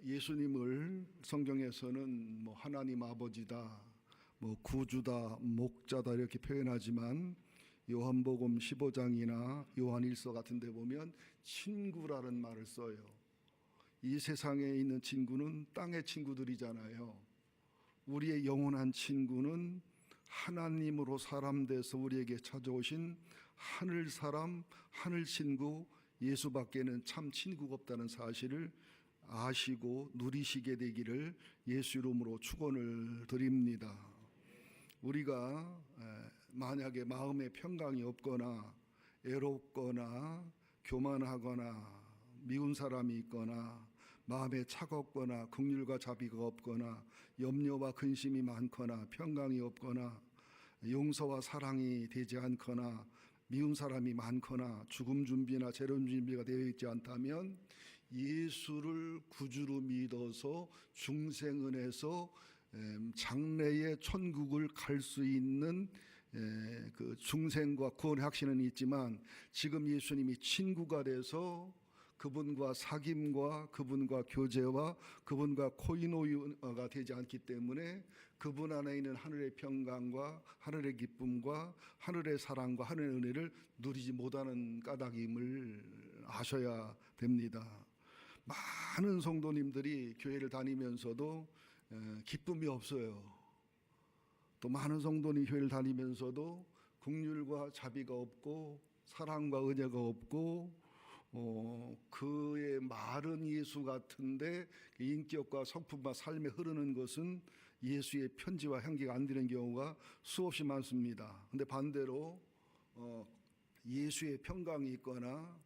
예수님을 성경에서는 하나님 아버지다, 구주다, 목자다 이렇게 표현하지만 요한복음 15장이나 요한일서 같은 데 보면 친구라는 말을 써요. 이 세상에 있는 친구는 땅의 친구들이잖아요. 우리의 영원한 친구는 하나님으로 사람 돼서 우리에게 찾아오신 하늘 사람, 하늘 친구 예수밖에는 참 친구가 없다는 사실을 아시고 누리시게 되기를 예수 이름으로 축원을 드립니다. 우리가 만약에 마음에 평강이 없거나 애롭거나 교만하거나 미운 사람이 있거나 마음에 차갑거나 긍휼과 자비가 없거나 염려와 근심이 많거나 평강이 없거나 용서와 사랑이 되지 않거나 미운 사람이 많거나 죽음 준비나 재림 준비가 되어 있지 않다면 예수를 구주로 믿어서 중생은에서 장래의 천국을 갈 수 있는 그 중생과 구원의 확신은 있지만 지금 예수님이 친구가 돼서 그분과 사귐과 그분과 교제와 그분과 코이노유가 되지 않기 때문에 그분 안에 있는 하늘의 평강과 하늘의 기쁨과 하늘의 사랑과 하늘의 은혜를 누리지 못하는 까닭임을 아셔야 됩니다. 많은 성도님들이 교회를 다니면서도 기쁨이 없어요. 또 많은 성도님 교회를 다니면서도 긍휼과 자비가 없고 사랑과 은혜가 없고 그의 말은 예수 같은데 인격과 성품과 삶에 흐르는 것은 예수의 편지와 향기가 안 되는 경우가 수없이 많습니다. 근데 반대로 예수의 평강이 있거나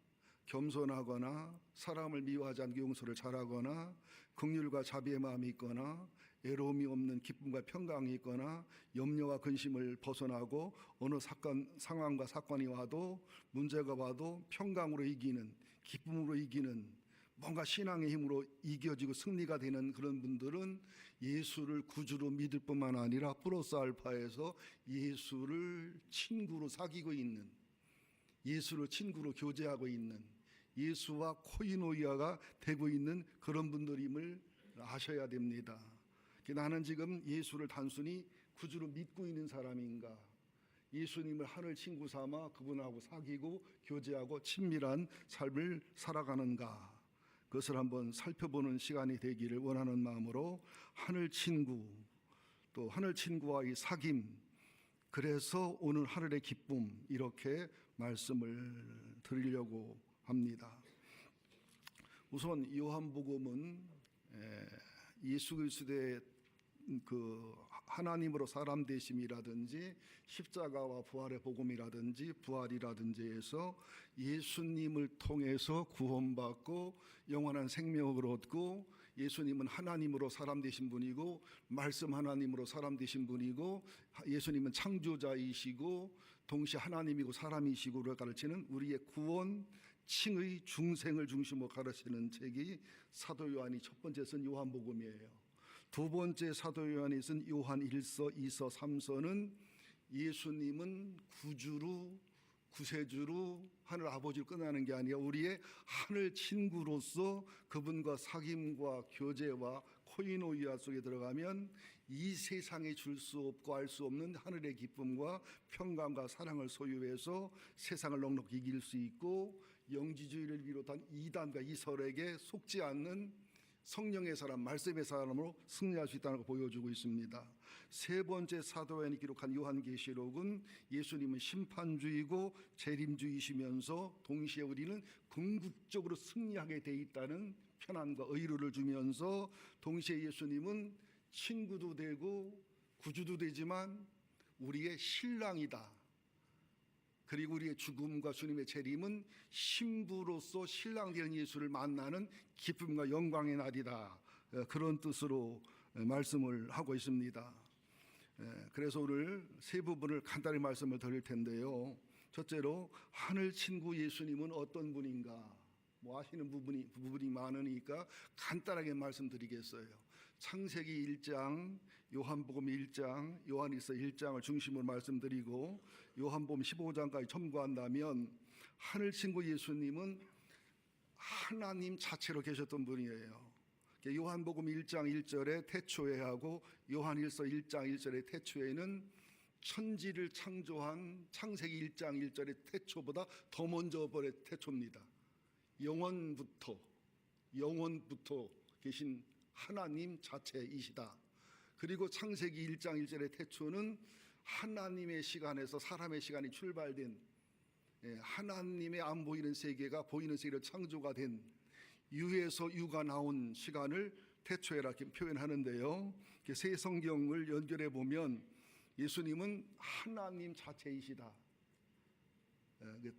겸손하거나 사람을 미워하지 않고 용서를 잘하거나 긍휼과 자비의 마음이 있거나 애로움이 없는 기쁨과 평강이 있거나 염려와 근심을 벗어나고 어느 상황과 사건이 와도 문제가 와도 평강으로 이기는, 기쁨으로 이기는, 뭔가 신앙의 힘으로 이겨지고 승리가 되는 그런 분들은 예수를 구주로 믿을 뿐만 아니라 플러스 알파에서 예수를 친구로 사귀고 있는, 예수를 친구로 교제하고 있는, 예수와 코이노이아가 되고 있는 그런 분들임을 아셔야 됩니다. 나는 지금 예수를 단순히 구주로 믿고 있는 사람인가, 예수님을 하늘 친구 삼아 그분하고 사귀고 교제하고 친밀한 삶을 살아가는가, 그것을 한번 살펴보는 시간이 되기를 원하는 마음으로 하늘 친구, 또 하늘 친구와의 사귐, 그래서 오늘 하늘의 기쁨, 이렇게 말씀을 드리려고 합니다. 우선 요한복음은 예수 그리스도의 그 하나님으로 사람 되심이라든지 십자가와 부활의 복음이라든지 부활이라든지 해서 예수님을 통해서 구원받고 영원한 생명을 얻고, 예수님은 하나님으로 사람 되신 분이고 말씀 하나님으로 사람 되신 분이고 예수님은 창조자이시고 동시에 하나님이고 사람이시고를 가르치는 우리의 구원 칭의 중생을 중심으로 가르치는 책이 사도 요한이 첫 번째 쓴 요한복음이에요. 두 번째 사도 요한이 쓴 요한 1서, 2서, 3서는 예수님은 구주로, 구세주로 하늘 아버지로 끝나는 게 아니라 우리의 하늘 친구로서 그분과 사귐과 교제와 코이노이아 속에 들어가면 이 세상에 줄 수 없고 알 수 없는 하늘의 기쁨과 평강과 사랑을 소유해서 세상을 넉넉히 이길 수 있고, 영지주의를 비롯한 이단과 이설에게 속지 않는 성령의 사람, 말씀의 사람으로 승리할 수 있다는 걸 보여주고 있습니다. 세 번째 사도 요한이 기록한 요한계시록은 예수님은 심판주이고 재림주이시면서 동시에 우리는 궁극적으로 승리하게 돼 있다는 편안과 의료를 주면서 동시에 예수님은 친구도 되고 구주도 되지만 우리의 신랑이다. 그리고 우리의 죽음과 주님의 재림은 신부로서 신랑 되는 예수를 만나는 기쁨과 영광의 날이다. 그런 뜻으로 말씀을 하고 있습니다. 그래서 오늘 세 부분을 간단히 말씀을 드릴 텐데요. 첫째로 하늘 친구 예수님은 어떤 분인가? 아시는 부분이 많으니까 간단하게 말씀드리겠어요. 창세기 1장, 요한복음 1장, 요한일서 1장을 중심으로 말씀드리고 요한복음 15장까지 첨부한다면 하늘 친구 예수님은 하나님 자체로 계셨던 분이에요. 요한복음 1장 1절에 태초에하고 요한일서 1장 1절의 태초에는 천지를 창조한 창세기 1장 1절의 태초보다 더 먼저 벌의 태초입니다. 영원부터 계신 하나님 자체이시다. 그리고 창세기 1장 1절의 태초는 하나님의 시간에서 사람의 시간이 출발된, 하나님의 안 보이는 세계가 보이는 세계로 창조가 된, 유에서 유가 나온 시간을 태초에라 이렇게 표현하는데요. 새 성경을 연결해 보면 예수님은 하나님 자체이시다.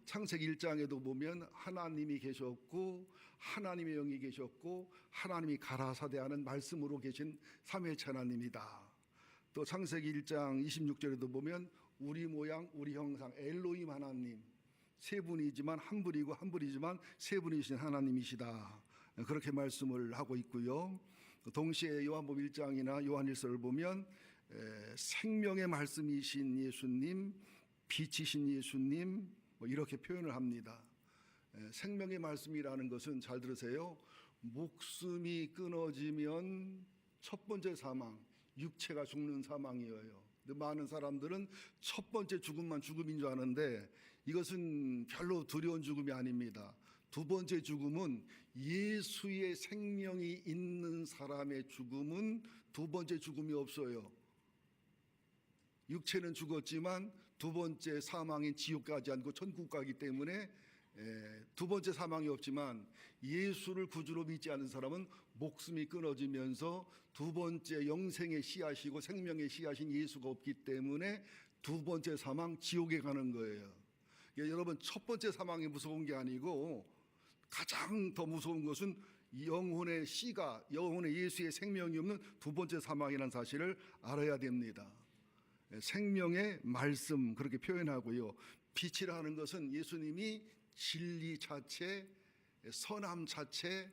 창세기 1장에도 보면 하나님이 계셨고 하나님의 영이 계셨고 하나님이 가라사대하는 말씀으로 계신 삼위일체 하나님이다. 또 창세기 1장 26절에도 보면 우리 모양 우리 형상 엘로힘 하나님, 세 분이지만 한 분이고 한 분이지만 세 분이신 하나님이시다. 그렇게 말씀을 하고 있고요. 동시에 요한복음 1장이나 요한일서를 보면 생명의 말씀이신 예수님, 빛이신 예수님 이렇게 표현을 합니다. 생명의 말씀이라는 것은 잘 들으세요. 목숨이 끊어지면 첫 번째 사망, 육체가 죽는 사망이에요. 근데 많은 사람들은 첫 번째 죽음만 죽음인 줄 아는데 이것은 별로 두려운 죽음이 아닙니다. 두 번째 죽음은 예수의 생명이 있는 사람의 죽음은 두 번째 죽음이 없어요. 육체는 죽었지만 두 번째 사망인 지옥 가지 않고 천국 가기 때문에 두 번째 사망이 없지만 예수를 구주로 믿지 않는 사람은 목숨이 끊어지면서 두 번째 영생의 씨앗이고 생명의 씨앗인 예수가 없기 때문에 두 번째 사망 지옥에 가는 거예요. 여러분, 첫 번째 사망이 무서운 게 아니고 가장 더 무서운 것은 영혼의 씨가, 영혼의 예수의 생명이 없는 두 번째 사망이라는 사실을 알아야 됩니다. 생명의 말씀 그렇게 표현하고요. 빛이라는 것은 예수님이 진리 자체, 선함 자체,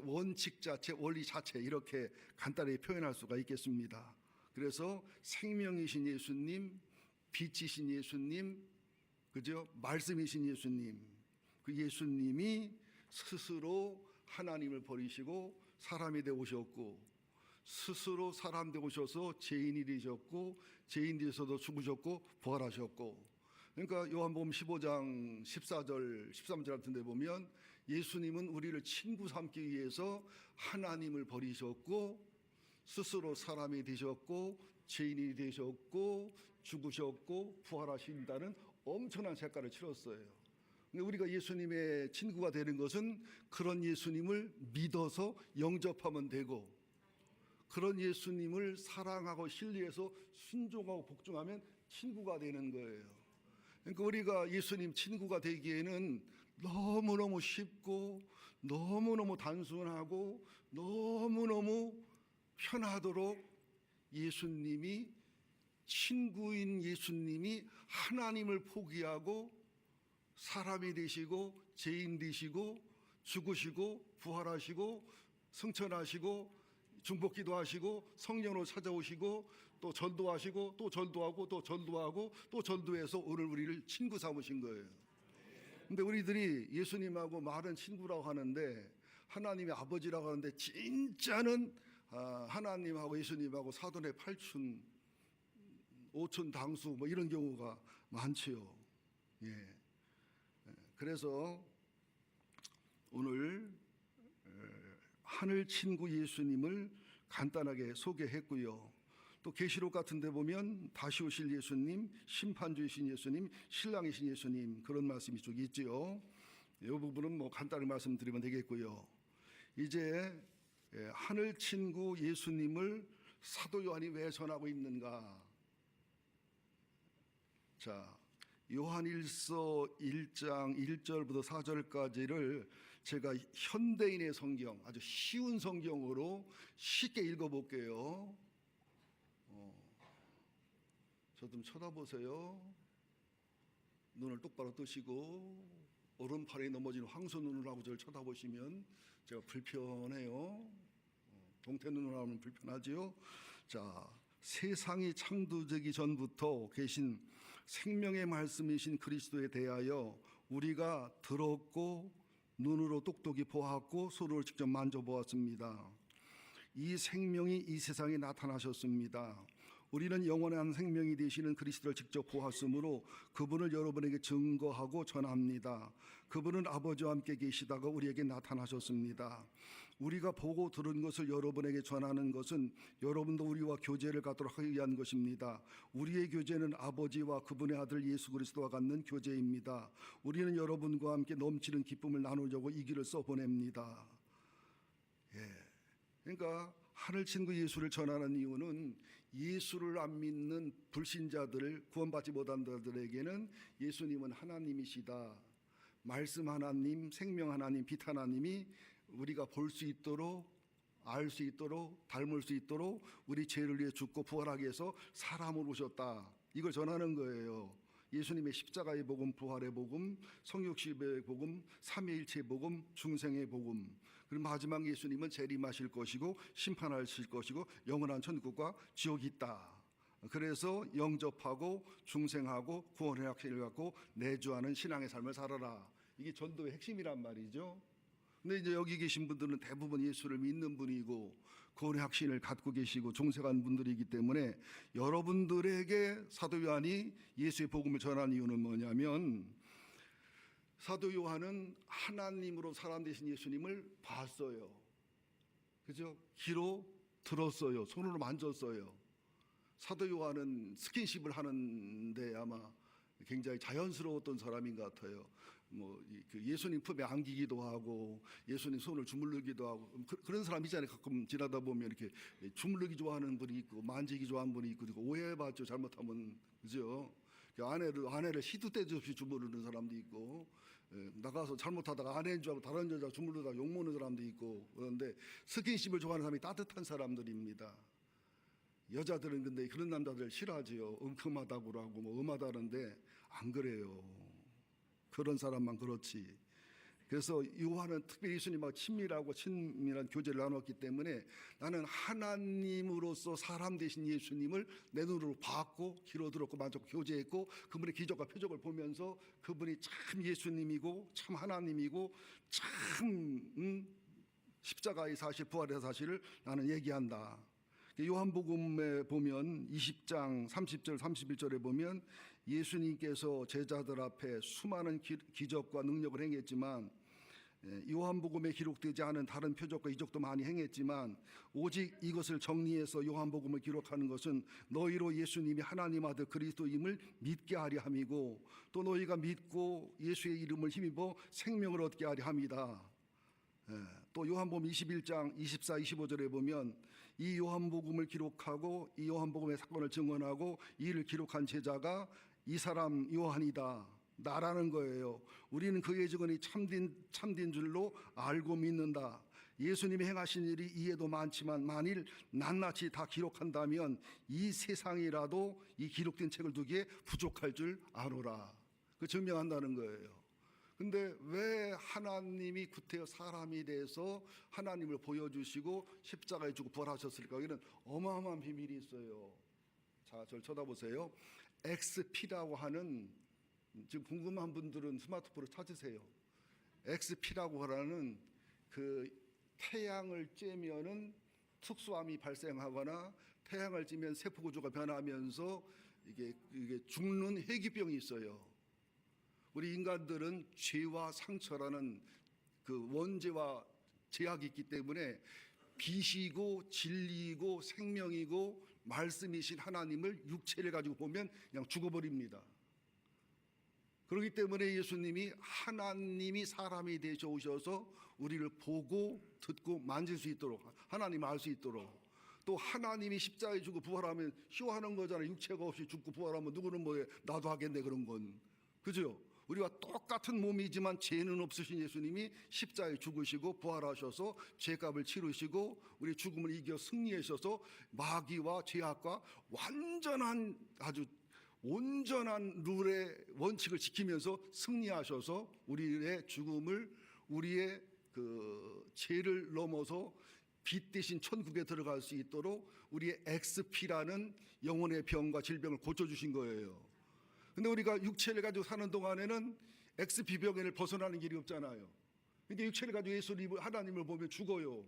원칙 자체, 원리 자체 이렇게 간단히 표현할 수가 있겠습니다. 그래서 생명이신 예수님, 빛이신 예수님, 그죠? 말씀이신 예수님, 그 예수님이 스스로 하나님을 버리시고 사람이 되어 오셨고 스스로 사람 되어 오셔서 죄인이 되셨고 죄인 되셔서 죽으셨고 부활하셨고, 그러니까 요한복음 15장 14절 13절 같은 데 보면 예수님은 우리를 친구 삼기 위해서 하나님을 버리셨고 스스로 사람이 되셨고 죄인이 되셨고 죽으셨고 부활하신다는 엄청난 대가를 치렀어요. 우리가 예수님의 친구가 되는 것은 그런 예수님을 믿어서 영접하면 되고 그런 예수님을 사랑하고 신뢰해서 순종하고 복종하면 친구가 되는 거예요. 그러니까 우리가 예수님 친구가 되기에는 너무너무 쉽고 너무너무 단순하고 너무너무 편하도록 예수님이, 친구인 예수님이 하나님을 포기하고 사람이 되시고 죄인 되시고 죽으시고 부활하시고 승천하시고 중복기도 하시고 성령으로 찾아오시고 또 전도하시고 또 전도하고 또 전도하고 또 전도해서 오늘 우리를 친구 삼으신 거예요. 근데 우리들이 예수님하고 말은 친구라고 하는데 하나님의 아버지라고 하는데 진짜는 하나님하고 예수님하고 사돈의 팔촌, 오촌 당수 뭐 이런 경우가 많지요. 예. 그래서 오늘 하늘 친구 예수님을 간단하게 소개했고요. 또 계시록 같은 데 보면 다시 오실 예수님, 심판주이신 예수님, 신랑이신 예수님 그런 말씀이 쭉 있지요. 이 부분은 뭐 간단히 말씀드리면 되겠고요. 이제 하늘 친구 예수님을 사도 요한이 왜 전하고 있는가? 자, 요한일서 1장 1절부터 4절까지를 제가 현대인의 성경, 아주 쉬운 성경으로 쉽게 읽어볼게요. 저 좀 쳐다보세요. 눈을 똑바로 뜨시고 오른팔에 넘어진 황소 눈을 하고 저를 쳐다보시면 제가 불편해요. 동태 눈을 하면 불편하지요. 자, 세상이 창조되기 전부터 계신 생명의 말씀이신 그리스도에 대하여 우리가 들었고 눈으로 똑똑히 보았고 손으로 직접 만져보았습니다. 이 생명이 이 세상에 나타나셨습니다. 우리는 영원한 생명이 되시는 그리스도를 직접 보았으므로 그분을 여러분에게 증거하고 전합니다. 그분은 아버지와 함께 계시다가 우리에게 나타나셨습니다. 우리가 보고 들은 것을 여러분에게 전하는 것은 여러분도 우리와 교제를 갖도록 하기 위한 것입니다. 우리의 교제는 아버지와 그분의 아들 예수 그리스도와 갖는 교제입니다. 우리는 여러분과 함께 넘치는 기쁨을 나누려고 이 길을 써보냅니다. 그러니까 하늘 친구 예수를 전하는 이유는 예수를 안 믿는 불신자들, 구원받지 못한 자들에게는 예수님은 하나님이시다. 말씀 하나님, 생명 하나님, 빛 하나님이 우리가 볼 수 있도록, 알 수 있도록, 닮을 수 있도록 우리 죄를 위해 죽고 부활하기 위해서 사람으로 오셨다. 이걸 전하는 거예요. 예수님의 십자가의 복음, 부활의 복음, 성육십의 복음, 삼위일체의 복음, 중생의 복음. 그리고 마지막 예수님은 재림하실 것이고 심판하실 것이고 영원한 천국과 지옥이 있다. 그래서 영접하고 중생하고 구원의 확신을 갖고 내주하는 신앙의 삶을 살아라. 이게 전도의 핵심이란 말이죠. 근데 이제 여기 계신 분들은 대부분 예수를 믿는 분이고 구원의 확신을 갖고 계시고 종생한 분들이기 때문에 여러분들에게 사도 요한이 예수의 복음을 전한 이유는 뭐냐면, 사도 요한은 하나님으로 사람 되신 예수님을 봤어요. 그죠? 귀로 들었어요. 손으로 만졌어요. 사도 요한은 스킨십을 하는데 아마 굉장히 자연스러웠던 사람인 것 같아요. 그 예수님 품에 안기기도 하고 예수님 손을 주물르기도 하고 그런 사람 있잖아요. 가끔 지나다 보면 이렇게 주물르기 좋아하는 분이 있고 만지기 좋아하는 분이 있고 오해받죠. 잘못하면. 그죠? 아내를 시도 때도 없이 주물르는 사람도 있고, 나가서 잘못하다가 아내인 줄 알고 다른 여자 주물르다가 욕먹는 사람도 있고. 그런데 스킨십을 좋아하는 사람이 따뜻한 사람들입니다. 여자들은 근데 그런 남자들 싫어하지요. 음큼하다고 하고 음하다는데 안 그래요. 그런 사람만 그렇지. 그래서 요한은 특별히 예수님하고 친밀한 교제를 나눴기 때문에 나는 하나님으로서 사람 되신 예수님을 내 눈으로 봤고 귀로 들었고 만졌고 교제했고 그분의 기적과 표적을 보면서 그분이 참 예수님이고 참 하나님이고 참 십자가의 사실, 부활의 사실을 나는 얘기한다. 요한복음에 보면 20장 30절 31절에 보면 예수님께서 제자들 앞에 수많은 기적과 능력을 행했지만, 요한복음에 기록되지 않은 다른 표적과 이적도 많이 행했지만 오직 이것을 정리해서 요한복음을 기록하는 것은 너희로 예수님이 하나님 아들 그리스도임을 믿게 하려 함이고 또 너희가 믿고 예수의 이름을 힘입어 생명을 얻게 하려 함이다. 또 요한복음 21장 24, 25절에 보면 이 요한복음을 기록하고 이 요한복음의 사건을 증언하고 이 일을 기록한 제자가 이 사람 요한이다. 나라는 거예요. 우리는 그의 증언이 참된 줄로 알고 믿는다. 예수님이 행하신 일이 이에도 많지만 만일 낱낱이 다 기록한다면 이 세상이라도 이 기록된 책을 두기에 부족할 줄 아노라. 그 증명한다는 거예요. 근데 왜 하나님이 구태여 사람이 돼서 하나님을 보여주시고 십자가에 죽고 부활하셨을까? 여기는 어마어마한 비밀이 있어요. 자, 저를 쳐다보세요. XP라고 하는, 지금 궁금한 분들은 스마트폰을 찾으세요. XP라고 하는 그 태양을 쬐면은 특수함이 발생하거나 태양을 쬐면 세포 구조가 변하면서 이게 죽는 해기병이 있어요. 우리 인간들은 죄와 상처라는 그 원죄와 제약이 있기 때문에 빛이고 진리이고 생명이고 말씀이신 하나님을 육체를 가지고 보면 그냥 죽어버립니다. 그렇기 때문에 예수님이 하나님이 사람이 되셔 오셔서 우리를 보고 듣고 만질 수 있도록, 하나님을 알 수 있도록, 또 하나님이 십자가에 죽고 부활하면 쇼하는 거잖아요. 육체가 없이 죽고 부활하면 누구는 뭐해, 나도 하겠네 그런 건. 그죠? 우리와 똑같은 몸이지만 죄는 없으신 예수님이 십자가에 죽으시고 부활하셔서 죄값을 치르시고 우리 죽음을 이겨 승리하셔서 마귀와 죄악과 완전한 아주 온전한 룰의 원칙을 지키면서 승리하셔서 우리의 죽음을, 우리의 그 죄를 넘어서 빛 대신 천국에 들어갈 수 있도록 우리의 XP라는 영혼의 병과 질병을 고쳐주신 거예요. 근데 우리가 육체를 가지고 사는 동안에는 XP 병을 벗어나는 길이 없잖아요. 근데 육체를 가지고 예수님, 하나님을 보면 죽어요.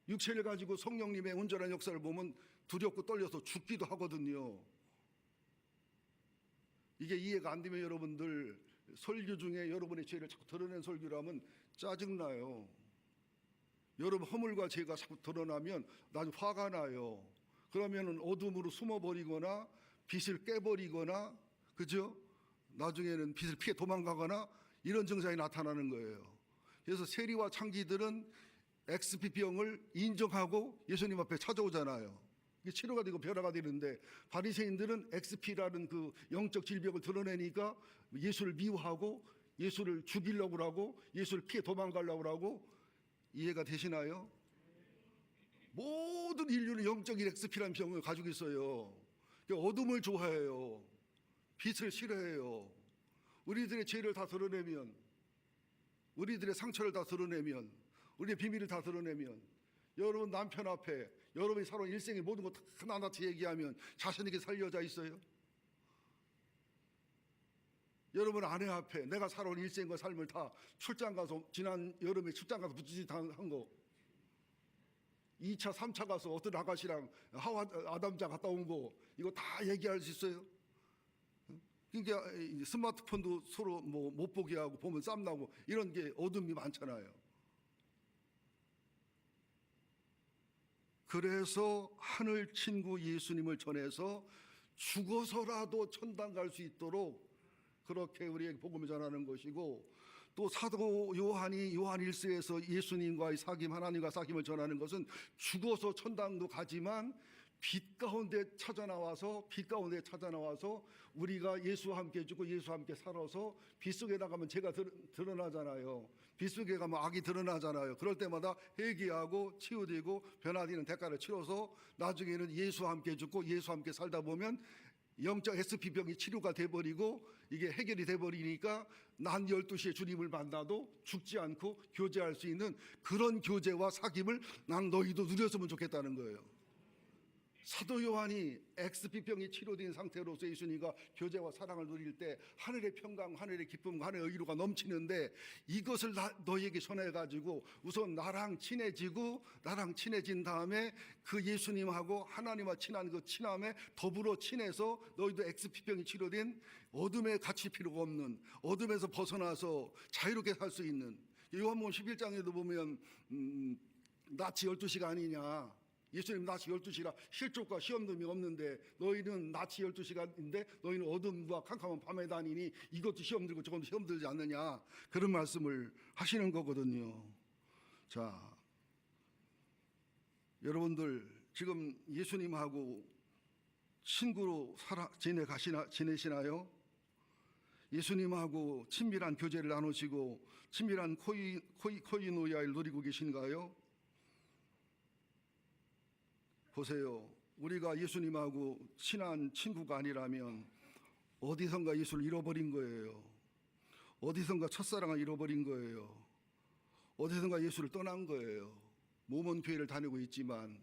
육체를 가지고 성령님의 온전한 역사를 보면 두렵고 떨려서 죽기도 하거든요. 이게 이해가 안 되면 여러분들 설교 중에 여러분의 죄를 자꾸 드러낸 설교를 하면 짜증나요. 여러분 허물과 죄가 자꾸 드러나면 나중에 화가 나요. 그러면 어둠으로 숨어버리거나 빛을 깨버리거나, 그죠? 나중에는 빛을 피해 도망가거나 이런 증상이 나타나는 거예요. 그래서 세리와 창기들은 XP병을 인정하고 예수님 앞에 찾아오잖아요. 이게 치료가 되고 변화가 되는데, 바리새인들은 XP라는 그 영적 질병을 드러내니까 예수를 미워하고 예수를 죽이려고 하고 예수를 피해 도망가려고 하고. 이해가 되시나요? 모든 인류는 영적인 XP라는 병을 가지고 있어요. 어둠을 좋아해요. 빛을 싫어해요. 우리들의 죄를 다 드러내면, 우리들의 상처를 다 드러내면, 우리의 비밀을 다 드러내면, 여러분 남편 앞에 여러분이 살아온 일생의 모든 것 다 하나하나 얘기하면 자신 있게 살 여자 있어요? 여러분 아내 앞에 내가 살아온 일생과 삶을 다 출장 가서, 지난 여름에 출장 가서 부지짓 한 거, 2차 3차 가서 어떤 아가씨랑 아담자 갔다 온 거, 이거 다 얘기할 수 있어요? 그러니까 스마트폰도 서로 뭐 못 보게 하고 보면 쌈나고 이런 게 어둠이 많잖아요. 그래서 하늘 친구 예수님을 전해서 죽어서라도 천당 갈 수 있도록 그렇게 우리에게 복음을 전하는 것이고, 또 사도 요한이 요한 1서에서 예수님과의 사귐, 하나님과 사귐을 전하는 것은 죽어서 천당도 가지만 빛 가운데 찾아 나와서 우리가 예수와 함께 죽고 예수와 함께 살아서 빛 속에 나가면 죄가 드러나잖아요. 빛 속에 가면 악이 드러나잖아요. 그럴 때마다 회개하고 치유되고 변화되는 대가를 치러서 나중에는 예수와 함께 죽고 예수와 함께 살다 보면 영적 SP병이 치료가 돼버리고 이게 해결이 돼버리니까 난 12시에 주님을 만나도 죽지 않고 교제할 수 있는 그런 교제와 사귐을 난 너희도 누렸으면 좋겠다는 거예요. 사도 요한이 XP병이 치료된 상태로서 예수님과 교제와 사랑을 누릴 때 하늘의 평강, 하늘의 기쁨, 하늘의 의로가 넘치는데, 이것을 너희에게 전해가지고 우선 나랑 친해진 다음에 그 예수님하고 하나님과 친한 그 친함에 더불어 친해서 너희도 XP병이 치료된, 어둠에 갇힐 필요가 없는, 어둠에서 벗어나서 자유롭게 살 수 있는, 요한복음 11장에도 보면 낮이 12시가 아니냐, 예수님 낮이 12시라 실족과 시험됨이 없는데 너희는 낮이 12시간인데 너희는 어둠과 캄캄한 밤에 다니니 이것도 시험 들고 저것도 시험 들지 않느냐, 그런 말씀을 하시는 거거든요. 자, 여러분들 지금 예수님하고 친구로 지내시나요? 예수님하고 친밀한 교제를 나누시고 친밀한 코이노야를 누리고 계신가요? 보세요. 우리가 예수님하고 친한 친구가 아니라면 어디선가 예수를 잃어버린 거예요. 어디선가 첫사랑을 잃어버린 거예요. 어디선가 예수를 떠난 거예요. 몸은 교회를 다니고 있지만,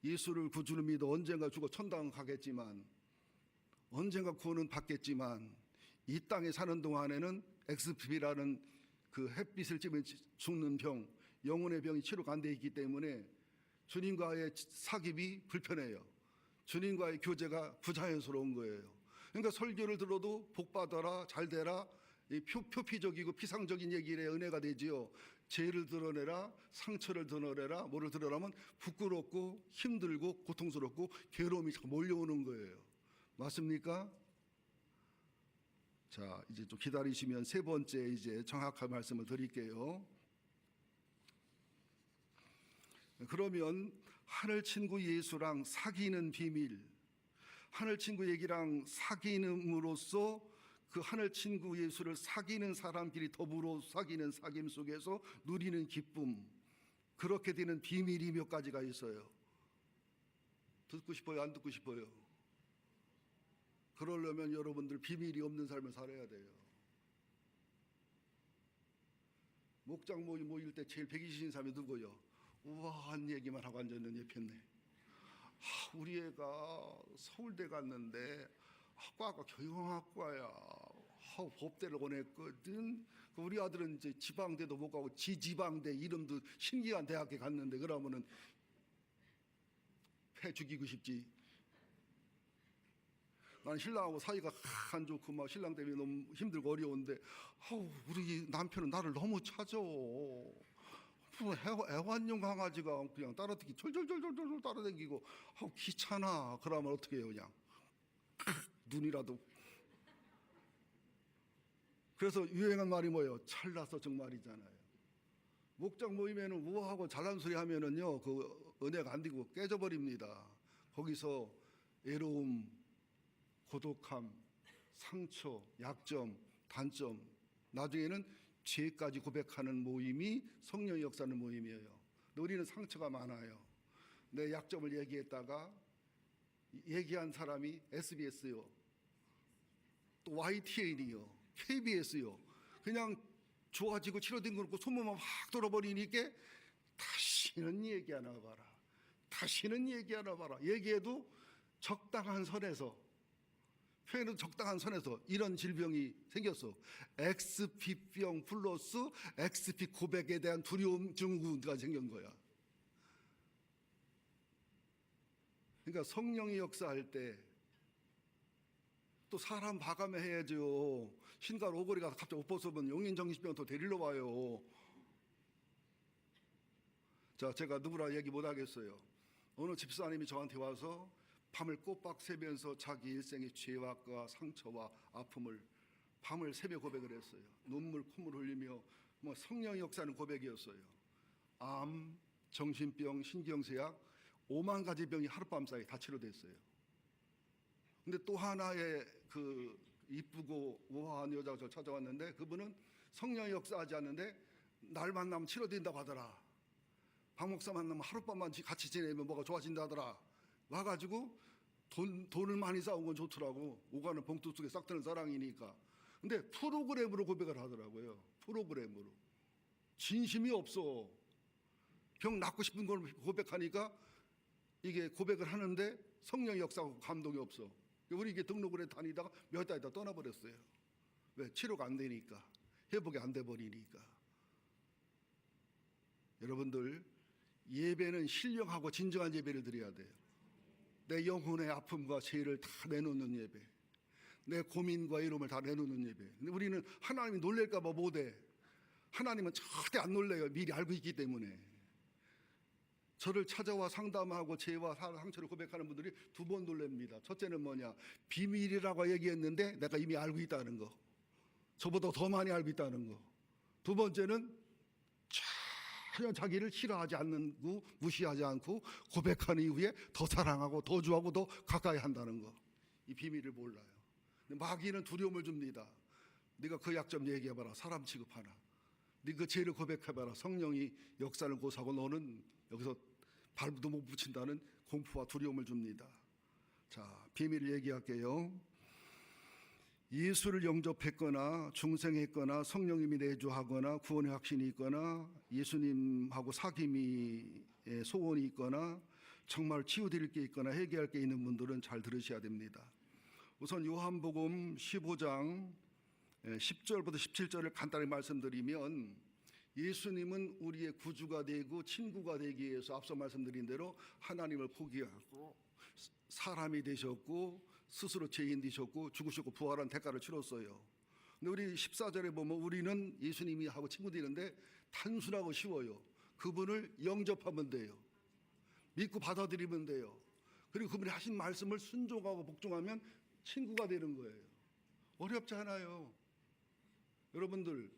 예수를 구주로 믿어 언젠가 죽어 천당 가겠지만, 언젠가 구원은 받겠지만, 이 땅에 사는 동안에는 XP라는 그 햇빛을 쬐면 죽는 병, 영혼의 병이 치료가 안 돼 있기 때문에 주님과의 사귐이 불편해요. 주님과의 교제가 부자연스러운 거예요. 그러니까 설교를 들어도 복 받아라, 잘 되라, 표피적이고 피상적인 얘기에 은혜가 되지요. 죄를 드러내라, 상처를 드러내라, 뭐를 드러내면 부끄럽고 힘들고 고통스럽고 괴로움이 자꾸 몰려오는 거예요. 맞습니까? 자, 이제 좀 기다리시면 세 번째 이제 정확한 말씀을 드릴게요. 그러면 하늘 친구 예수랑 사귀는 비밀, 하늘 친구 얘기랑 사귀는으로써 그 하늘 친구 예수를 사귀는 사람끼리 더불어 사귀는 사귐 속에서 누리는 기쁨, 그렇게 되는 비밀이 몇 가지가 있어요. 듣고 싶어요? 안 듣고 싶어요? 그러려면 여러분들 비밀이 없는 삶을 살아야 돼요. 목장 모일 때 제일 백이신 사람이 누구요? 우아한 얘기만 하고 앉아있는 옆에네. 우리 애가 서울대 갔는데 학과가 경영학과야. 법대를 보냈거든. 그 우리 아들은 이제 지방대도 못 가고 지지방대 이름도 신기한 대학에 갔는데 그러면은 패 죽이고 싶지. 나는 신랑하고 사이가 안 좋고 막 신랑 때문에 너무 힘들고 어려운데 우리 남편은 나를 너무 찾아. 애완용 강아지가 그냥 따라다니기 졸졸졸졸졸 따라다니고 귀찮아. 그러면 어떻게 해요? 그냥 눈이라도. 그래서 유행한 말이 뭐예요? 찰나서 정말이잖아요. 목장 모임에는 우아하고 잘난 소리 하면은요 그 은혜가 안 되고 깨져버립니다. 거기서 애로움, 고독함, 상처, 약점, 단점, 나중에는 죄까지 고백하는 모임이 성령의 역사는 모임이에요. 근데 우리는 상처가 많아요. 내 약점을 얘기했다가 얘기한 사람이 SBS요, 또 YTN이요, KBS요. 그냥 좋아지고 치료된 거 놓고 소문만 확 돌아버리니까 다시는 얘기 안 해봐라. 다시는 얘기 안 해봐라. 얘기해도 적당한 선에서, 표현은 적당한 선에서 이런 질병이 생겼어. XP병 플러스 XP 고백에 대한 두려움 증후가 생긴 거야. 그러니까 성령이 역사할 때 또 사람 봐가면해야죠. 신갈 오거리 가서 갑자기 옷 벗으면 용인정신병원 또 데리러 와요. 자, 제가 누구라 얘기 못 하겠어요. 어느 집사님이 저한테 와서 밤을 꼬박 새면서 자기 일생의 죄와 상처와 아픔을 밤을 새며 고백을 했어요. 눈물 콧물 흘리며 뭐 성령의 역사는 고백이었어요. 암, 정신병, 신경쇠약 5만 가지 병이 하룻밤 사이에 다 치료됐어요. 근데 또 하나의 그 이쁘고 우아한 여자가 저 찾아왔는데 그분은 성령의 역사하지 않는데 날 만나면 치료된다고 하더라. 박 목사 만나면 하룻밤만 같이 지내면 뭐가 좋아진다 하더라. 와가지고 돈을 많이 쌓은 건 좋더라고. 오가는 봉투 속에 싹 드는 사랑이니까. 근데 프로그램으로 고백을 하더라고요. 프로그램으로. 진심이 없어. 병 낫고 싶은 걸 고백하니까 이게 고백을 하는데 성령의 역사하고 감동이 없어. 우리 이게 등록을 해 다니다가 몇 달 있다 떠나버렸어요. 왜? 치료가 안 되니까. 회복이 안 돼 버리니까. 여러분들, 예배는 신령하고 진정한 예배를 드려야 돼요. 내 영혼의 아픔과 죄를 다 내놓는 예배, 내 고민과 이름을 다 내놓는 예배. 근데 우리는 하나님이 놀랄까 봐 못해. 하나님은 절대 안 놀래요. 미리 알고 있기 때문에. 저를 찾아와 상담하고 죄와 상처를 고백하는 분들이 두 번 놀랍니다. 첫째는 뭐냐? 비밀이라고 얘기했는데 내가 이미 알고 있다는 거. 저보다 더 많이 알고 있다는 거. 두 번째는 전혀 자기를 싫어하지 않고 무시하지 않고 고백하는 이후에 더 사랑하고 더 좋아하고 더 가까이 한다는 거. 이 비밀을 몰라요. 마귀는 두려움을 줍니다. 네가 그 약점 얘기해봐라. 사람 취급하나. 네가 그 죄를 고백해봐라. 성령이 역사를 고사하고 너는 여기서 발도 못 붙인다는 공포와 두려움을 줍니다. 자, 비밀을 얘기할게요. 예수를 영접했거나 중생했거나 성령님이 내주하거나 구원의 확신이 있거나 예수님하고 사귐이 소원이 있거나 정말 치유드릴 게 있거나 회개할 게 있는 분들은 잘 들으셔야 됩니다. 우선 요한복음 15장 10절부터 17절을 간단히 말씀드리면, 예수님은 우리의 구주가 되고 친구가 되기 위해서 앞서 말씀드린 대로 하나님을 포기하고 사람이 되셨고 스스로 죄인 되셨고 죽으셨고 부활한 대가를 치렀어요. 근데 우리 14절에 보면 우리는 예수님이 하고 친구 되는데 단순하고 쉬워요. 그분을 영접하면 돼요. 믿고 받아들이면 돼요. 그리고 그분이 하신 말씀을 순종하고 복종하면 친구가 되는 거예요. 어렵지 않아요. 여러분들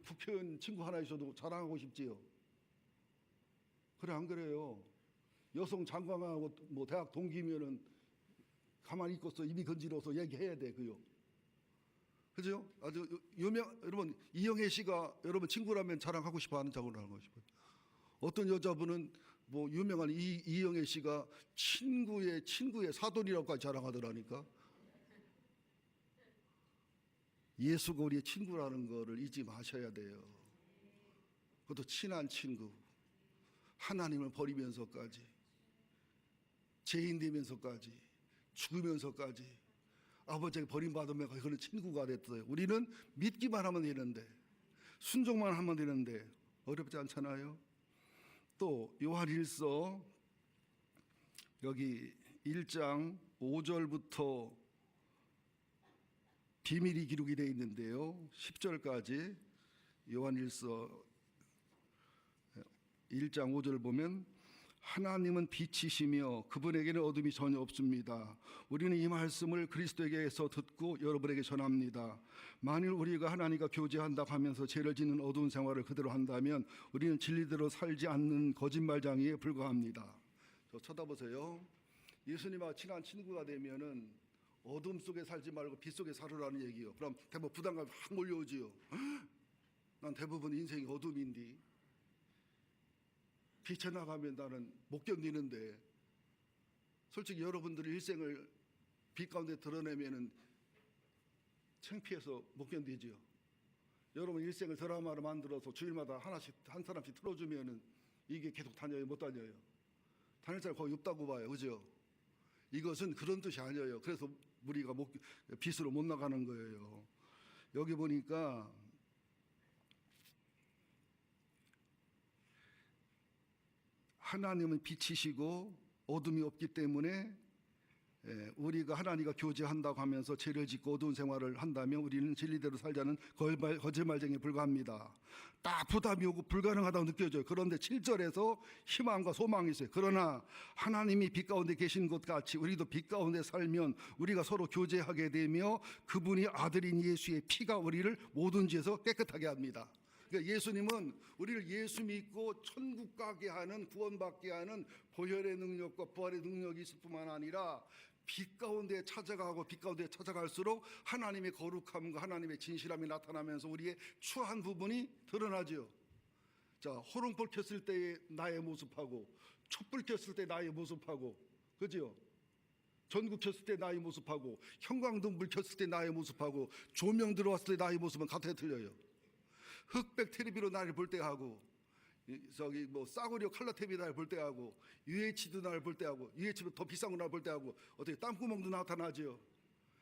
국회의원 친구 하나 있어도 자랑하고 싶지요? 그래, 안 그래요? 여성 장관하고 뭐 대학 동기면은 가만히 있고서 입이 건지러서 얘기해야 돼, 그요. 그죠? 아주 여러분, 이영애 씨가 여러분 친구라면 자랑하고 싶어 하는 자랑하고 싶어요. 어떤 여자분은 뭐 유명한 이영애 씨가 친구의 사돈이라고까지 자랑하더라니까. 예수가 우리의 친구라는 거를 잊지 마셔야 돼요. 그것도 친한 친구. 하나님을 버리면서까지, 죄인 되면서까지, 죽으면서까지 아버지에게 버림받으면 그거는 친구가 됐어요. 우리는 믿기만 하면 되는데 순종만 하면 되는데 어렵지 않잖아요. 또 요한일서 여기 1장 5절부터 비밀이 기록이 되어 있는데요. 10절까지 요한일서 1장 5절 보면 하나님은 빛이시며 그분에게는 어둠이 전혀 없습니다. 우리는 이 말씀을 그리스도에게서 듣고 여러분에게 전합니다. 만일 우리가 하나님과 교제한다고 하면서 죄를 짓는 어두운 생활을 그대로 한다면 우리는 진리대로 살지 않는 거짓말쟁이에 불과합니다. 저 쳐다보세요. 예수님과 친한 친구가 되면은 어둠 속에 살지 말고 빛 속에 살으라는 얘기요. 그럼 대부분 부담감이 확 몰려오지요. 난 대부분 인생이 어둠인데 빛에 나가면 나는 못 견디는데, 솔직히 여러분들의 일생을 빛 가운데 드러내면은 창피해서 못 견디지요. 여러분 일생을 드라마로 만들어서 주일마다 하나씩 한 사람씩 틀어주면은 이게 계속 다녀요, 못 다녀요? 다닐 사람 거의 없다고 봐요, 그죠? 이것은 그런 뜻이 아니에요. 그래서 우리가 빛으로 못 나가는 거예요. 여기 보니까 하나님은 빛이시고 어둠이 없기 때문에 우리가 하나님과 교제한다고 하면서 죄를 짓고 어두운 생활을 한다면 우리는 진리대로 살자는 거짓말쟁이에 불과합니다. 딱 부담이 오고 불가능하다고 느껴져요. 그런데 7절에서 희망과 소망이 있어요. 그러나 하나님이 빛 가운데 계신 것 같이 우리도 빛 가운데 살면 우리가 서로 교제하게 되며 그분이 아들인 예수의 피가 우리를 모든 죄에서 깨끗하게 합니다. 그러니까 예수님은 우리를 예수 믿고 천국 가게 하는, 구원받게 하는 보혈의 능력과 부활의 능력이 있을 뿐만 아니라 빛 가운데 찾아가고 빛 가운데 찾아갈수록 하나님의 거룩함과 하나님의 진실함이 나타나면서 우리의 추한 부분이 드러나죠. 자, 호롱불 켰을 때의 나의 모습하고 촛불 켰을 때 나의 모습하고, 그죠? 전구 켰을 때 나의 모습하고 형광등불 켰을 때 나의 모습하고 조명 들어왔을 때 나의 모습은 같아 틀려요. 흑백 텔레비로 나를 볼 때 하고, 저기 뭐 싸구려 컬러 탭이 나를 볼 때 하고, UHD도 나를 볼 때 하고, UHD도 더 비싼 거 나를 볼 때 하고, 어떻게 땀구멍도 나타나죠.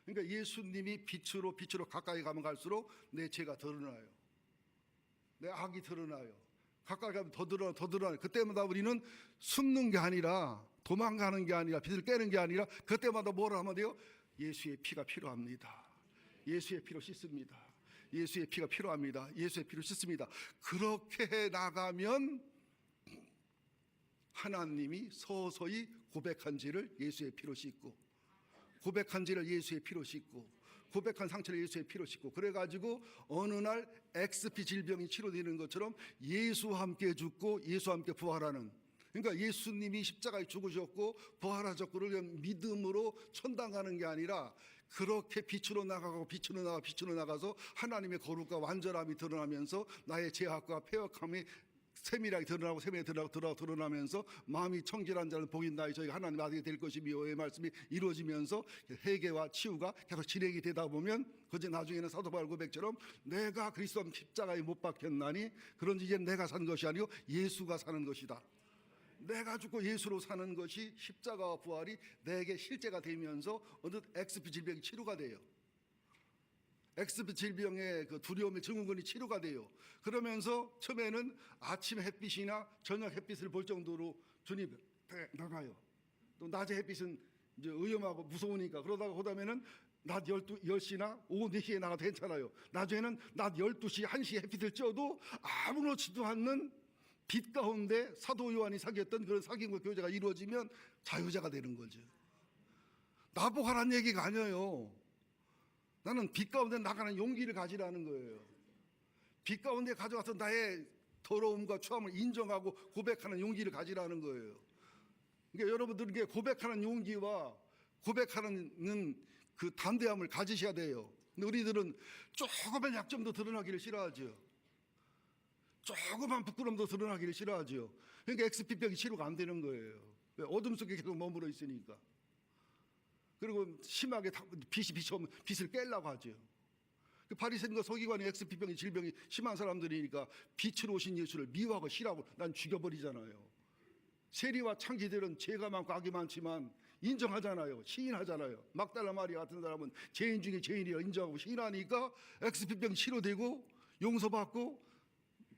그러니까 예수님이 빛으로 가까이 가면 갈수록 내 죄가 드러나요. 내 악이 드러나요. 가까이 가면 더 드러나요. 그때마다 우리는 숨는 게 아니라, 도망가는 게 아니라, 빛을 깨는 게 아니라, 그때마다 뭐라 하면 돼요? 예수의 피가 필요합니다. 예수의 피로 씻습니다. 예수의 피가 필요합니다. 예수의 피로 씻습니다. 그렇게 해 나가면 하나님이 서서히 고백한지를 예수의 피로 씻고, 고백한지를 예수의 피로 씻고, 고백한 상처를 예수의 피로 씻고, 그래가지고 어느 날 XP 질병이 치료되는 것처럼 예수와 함께 죽고 예수와 함께 부활하는, 그러니까 예수님이 십자가에 죽으셨고 부활하셨고를 믿음으로 천당 가는 게 아니라 그렇게 빛으로 나가고 빛으로 나가서 하나님의 거룩과 완전함이 드러나면서 나의 죄악과 패역함이 세밀하게 드러나면서 마음이 청결한 자는 복이 있나니 저희가 하나님 아들이 될 것이며의 말씀이 이루어지면서 회개와 치유가 계속 진행이 되다 보면 그제 나중에는 사도 바울 고백처럼 내가 그리스도 십자가에 못 박혔나니 그런지 이제 내가 산 것이 아니요 예수가 사는 것이다. 내가 죽고 예수로 사는 것이 십자가와 부활이 내게 실제가 되면서 어느 XP 질병이 치료가 돼요. XP 질병의 그 두려움의 증후군이 치료가 돼요. 그러면서 처음에는 아침 햇빛이나 저녁 햇빛을 볼 정도로 주님 나가요. 또 낮에 햇빛은 이제 위험하고 무서우니까, 그러다가 그다음에는 낮 10시나 오후 4시에 나가도 괜찮아요. 나중에는 낮 12시, 1시에 햇빛을 쬐어도 아무렇지도 않는 빛 가운데 사도 요한이 사귀었던 그런 사귐과 교제가 이루어지면 자유자가 되는 거죠. 나보고 하라는 얘기가 아니에요. 나는 빛 가운데 나가는 용기를 가지라는 거예요. 빛 가운데 가져가서 나의 더러움과 추함을 인정하고 고백하는 용기를 가지라는 거예요. 그러니까 여러분들에게 고백하는 용기와 고백하는 그 담대함을 가지셔야 돼요. 근데 우리들은 조금만 약점도 드러나기를 싫어하죠. 조그만 부끄럼도 드러나기를 싫어하죠. 그러니까 XP병이 치료가 안 되는 거예요. 왜? 어둠 속에 계속 머물러 있으니까. 그리고 심하게 빛이 비춰오면 빛을 깨려고 하죠. 그 바리새인과 서기관이 XP병이 질병이 심한 사람들이니까 빛으로 오신 예수를 미워하고 싫어하고 난 죽여버리잖아요. 세리와 창기들은 죄가 많고 악이 많지만 인정하잖아요. 시인하잖아요. 막달라 마리아 같은 사람은 죄인 중에 죄인이라 인정하고 시인하니까 XP병 치료되고 용서받고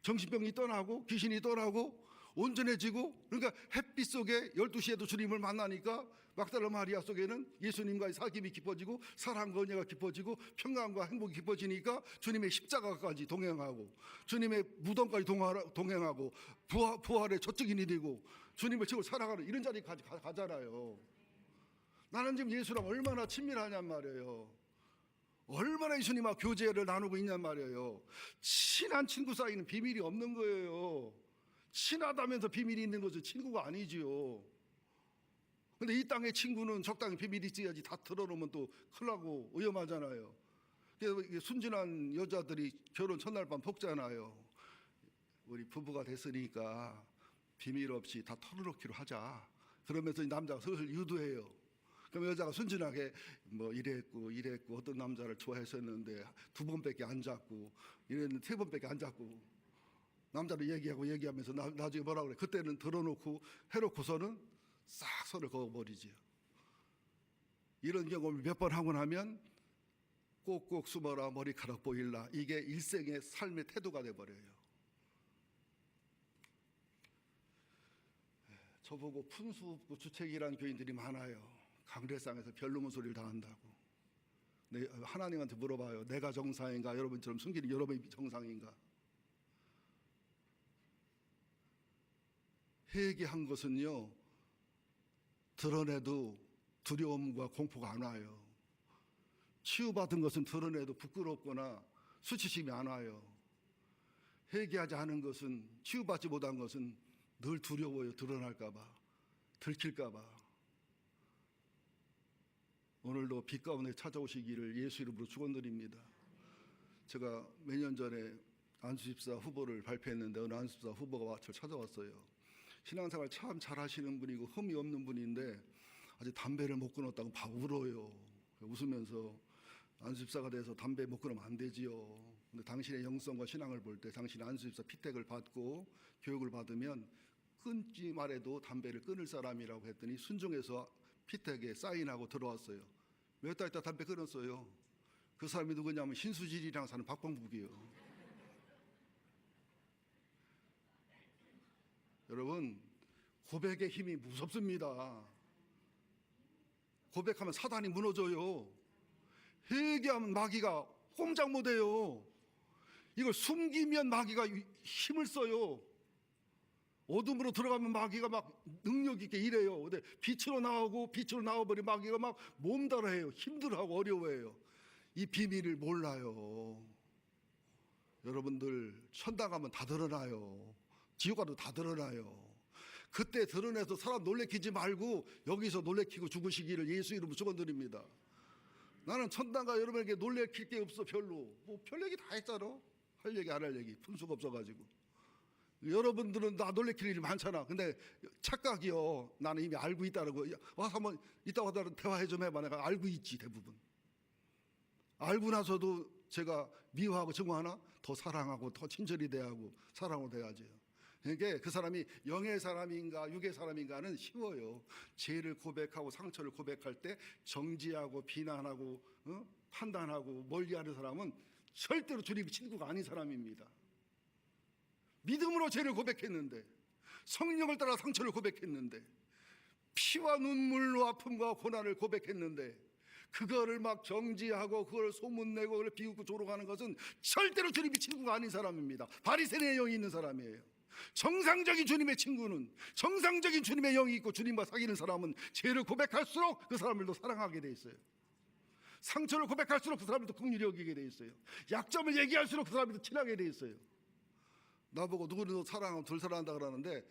정신병이 떠나고 귀신이 떠나고 온전해지고, 그러니까 햇빛 속에 12시에도 주님을 만나니까 막달라 마리아 속에는 예수님과의 사귐이 깊어지고 사랑과 은혜가 깊어지고 평강과 행복이 깊어지니까 주님의 십자가까지 동행하고 주님의 무덤까지 동행하고 부활의 저쪽인이 되고 주님을 최고 사랑하는 이런 자리까지 가잖아요. 나는 지금 예수랑 얼마나 친밀하냔 말이에요. 얼마나 예수님과 교제를 나누고 있냔 말이에요. 친한 친구 사이는 비밀이 없는 거예요. 친하다면서 비밀이 있는 것은 친구가 아니지요. 근데 이 땅의 친구는 적당히 비밀이 있어야지 다 털어놓으면 또 큰일 나고 위험하잖아요. 그래서 순진한 여자들이 결혼 첫날 밤 폭잖아요. 우리 부부가 됐으니까 비밀 없이 다 털어놓기로 하자. 그러면서 남자가 슬슬 유도해요. 그럼 여자가 순진하게 뭐 이랬고 어떤 남자를 좋아했었는데 2번밖에 안 잡고 이랬는데 3번밖에 안 잡고 남자를 얘기하면서 나중에 뭐라 그래. 그때는 들어놓고 해놓고서는 싹 손을 그어버리지요. 이런 경험을 몇 번 하고 나면 꼭꼭 숨어라 머리카락 보일라, 이게 일생의 삶의 태도가 돼버려요. 저보고 푼수 없고 주책이란 교인들이 많아요. 강례상에서 별로문 소리를 다 한다고. 하나님한테 물어봐요. 내가 정상인가? 여러분처럼 숨기는 여러분이 정상인가? 회개한 것은요, 드러내도 두려움과 공포가 안 와요. 치유받은 것은 드러내도 부끄럽거나 수치심이 안 와요. 회개하지 않은 것은, 치유받지 못한 것은 늘 두려워요. 드러날까봐, 들킬까봐. 오늘도 빛 가운데 찾아오시기를 예수 이름으로 축원드립니다. 제가 몇 년 전에 안수집사 후보를 발표했는데 어느 안수집사 후보가 저를 찾아왔어요. 신앙생활 참 잘하시는 분이고 흠이 없는 분인데 아직 담배를 못 끊었다고 막 울어요. 웃으면서 안수집사가 돼서 담배 못 끊으면 안 되지요. 근데 당신의 영성과 신앙을 볼 때 당신이 안수집사 피택을 받고 교육을 받으면 끊지 말해도 담배를 끊을 사람이라고 했더니 순종해서 피택에 사인하고 들어왔어요. 몇 달 있다 담배 끊었어요. 그 사람이 누구냐면 신수진이랑 사는 박광북이에요. 여러분, 고백의 힘이 무섭습니다. 고백하면 사단이 무너져요. 회개하면 마귀가 꼼짝 못해요. 이걸 숨기면 마귀가 힘을 써요. 어둠으로 들어가면 마귀가 막 능력 있게 일해요. 근데 빛으로 나오고 빛으로 나와버리면 마귀가 막 몸달아해요. 힘들어하고 어려워해요. 이 비밀을 몰라요. 여러분들 천당 가면 다 드러나요. 지옥 가도 다 드러나요. 그때 드러내서 사람 놀래키지 말고 여기서 놀래키고 죽으시기를 예수 이름으로 축원드립니다. 나는 천당 가 여러분에게 놀래킬 게 없어. 별로. 뭐 별 얘기 다 했잖아. 할 얘기 안 할 얘기 푼수가 없어가지고. 여러분들은 나 놀래킬 일이 많잖아. 근데 착각이요. 나는 이미 알고 있다는 거. 와서 한번 이따가 대화해 좀 해봐. 내가 알고 있지 대부분. 알고 나서도 제가 미워하고 증오하나? 더 사랑하고 더 친절히 대하고 사랑으로 대하죠. 그러니까 그 사람이 영의 사람인가 육의 사람인가는 쉬워요. 죄를 고백하고 상처를 고백할 때 정지하고 비난하고 판단하고 멀리하는 사람은 절대로 주님의 친구가 아닌 사람입니다. 믿음으로 죄를 고백했는데, 성령을 따라 상처를 고백했는데, 피와 눈물로 아픔과 고난을 고백했는데, 그거를 막 정지하고 그걸 소문내고 그걸 비웃고 조롱하는 것은 절대로 주님의 친구가 아닌 사람입니다. 바리새인의 영이 있는 사람이에요. 정상적인 주님의 친구는, 정상적인 주님의 영이 있고 주님과 사귀는 사람은 죄를 고백할수록 그 사람을 더 사랑하게 돼 있어요. 상처를 고백할수록 그 사람을 더 긍휼히 여기게 돼 있어요. 약점을 얘기할수록 그 사람이 더 친하게 돼 있어요. 나보고 누구를 더 사랑하면 덜 사랑한다 그러는데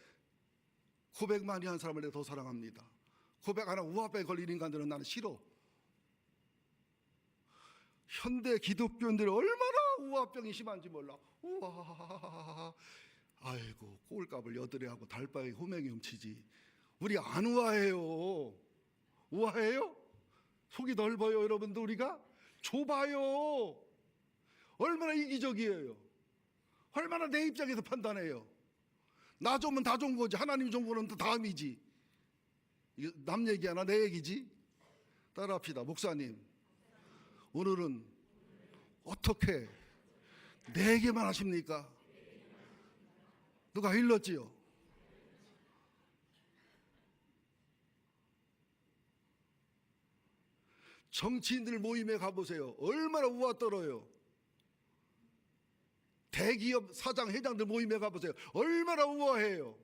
고백 많이 한 사람을 내가 더 사랑합니다. 고백 하나 우화병에 걸린 인간들은 나는 싫어. 현대 기독교인들이 얼마나 우화병이 심한지 몰라. 우와, 아이고 꼴값을 여드레하고 달바에 호명이 훔치지. 우리 안 우아해요. 우아해요? 속이 넓어요. 여러분들 우리가 좁아요. 얼마나 이기적이에요. 얼마나 내 입장에서 판단해요. 나 좋으면 다 좋은 거지. 하나님 좋은 거는 또 다음이지. 남 얘기하나 내 얘기지. 따라합시다. 목사님, 오늘은 어떻게 내 얘기만 하십니까? 누가 일렀지요? 정치인들 모임에 가보세요. 얼마나 우아 떨어요. 대기업 사장 회장들 모임에 가보세요. 얼마나 우아해요.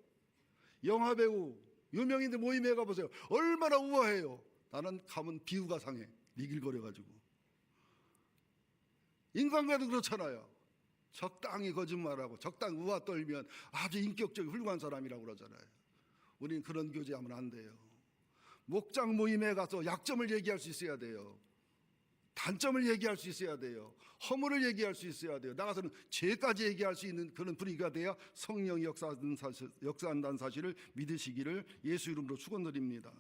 영화배우 유명인들 모임에 가보세요. 얼마나 우아해요. 나는 가면 비유가 상해. 니길거려가지고. 인간과도 그렇잖아요. 적당히 거짓말하고 적당히 우아 떨면 아주 인격적이고 훌륭한 사람이라고 그러잖아요. 우리는 그런 교제하면 안 돼요. 목장 모임에 가서 약점을 얘기할 수 있어야 돼요. 단점을 얘기할 수 있어야 돼요. 허물을 얘기할 수 있어야 돼요. 나가서는 죄까지 얘기할 수 있는 그런 분위기가 돼야 성령이 역사한다는 사실을 믿으시기를 예수 이름으로 축원드립니다.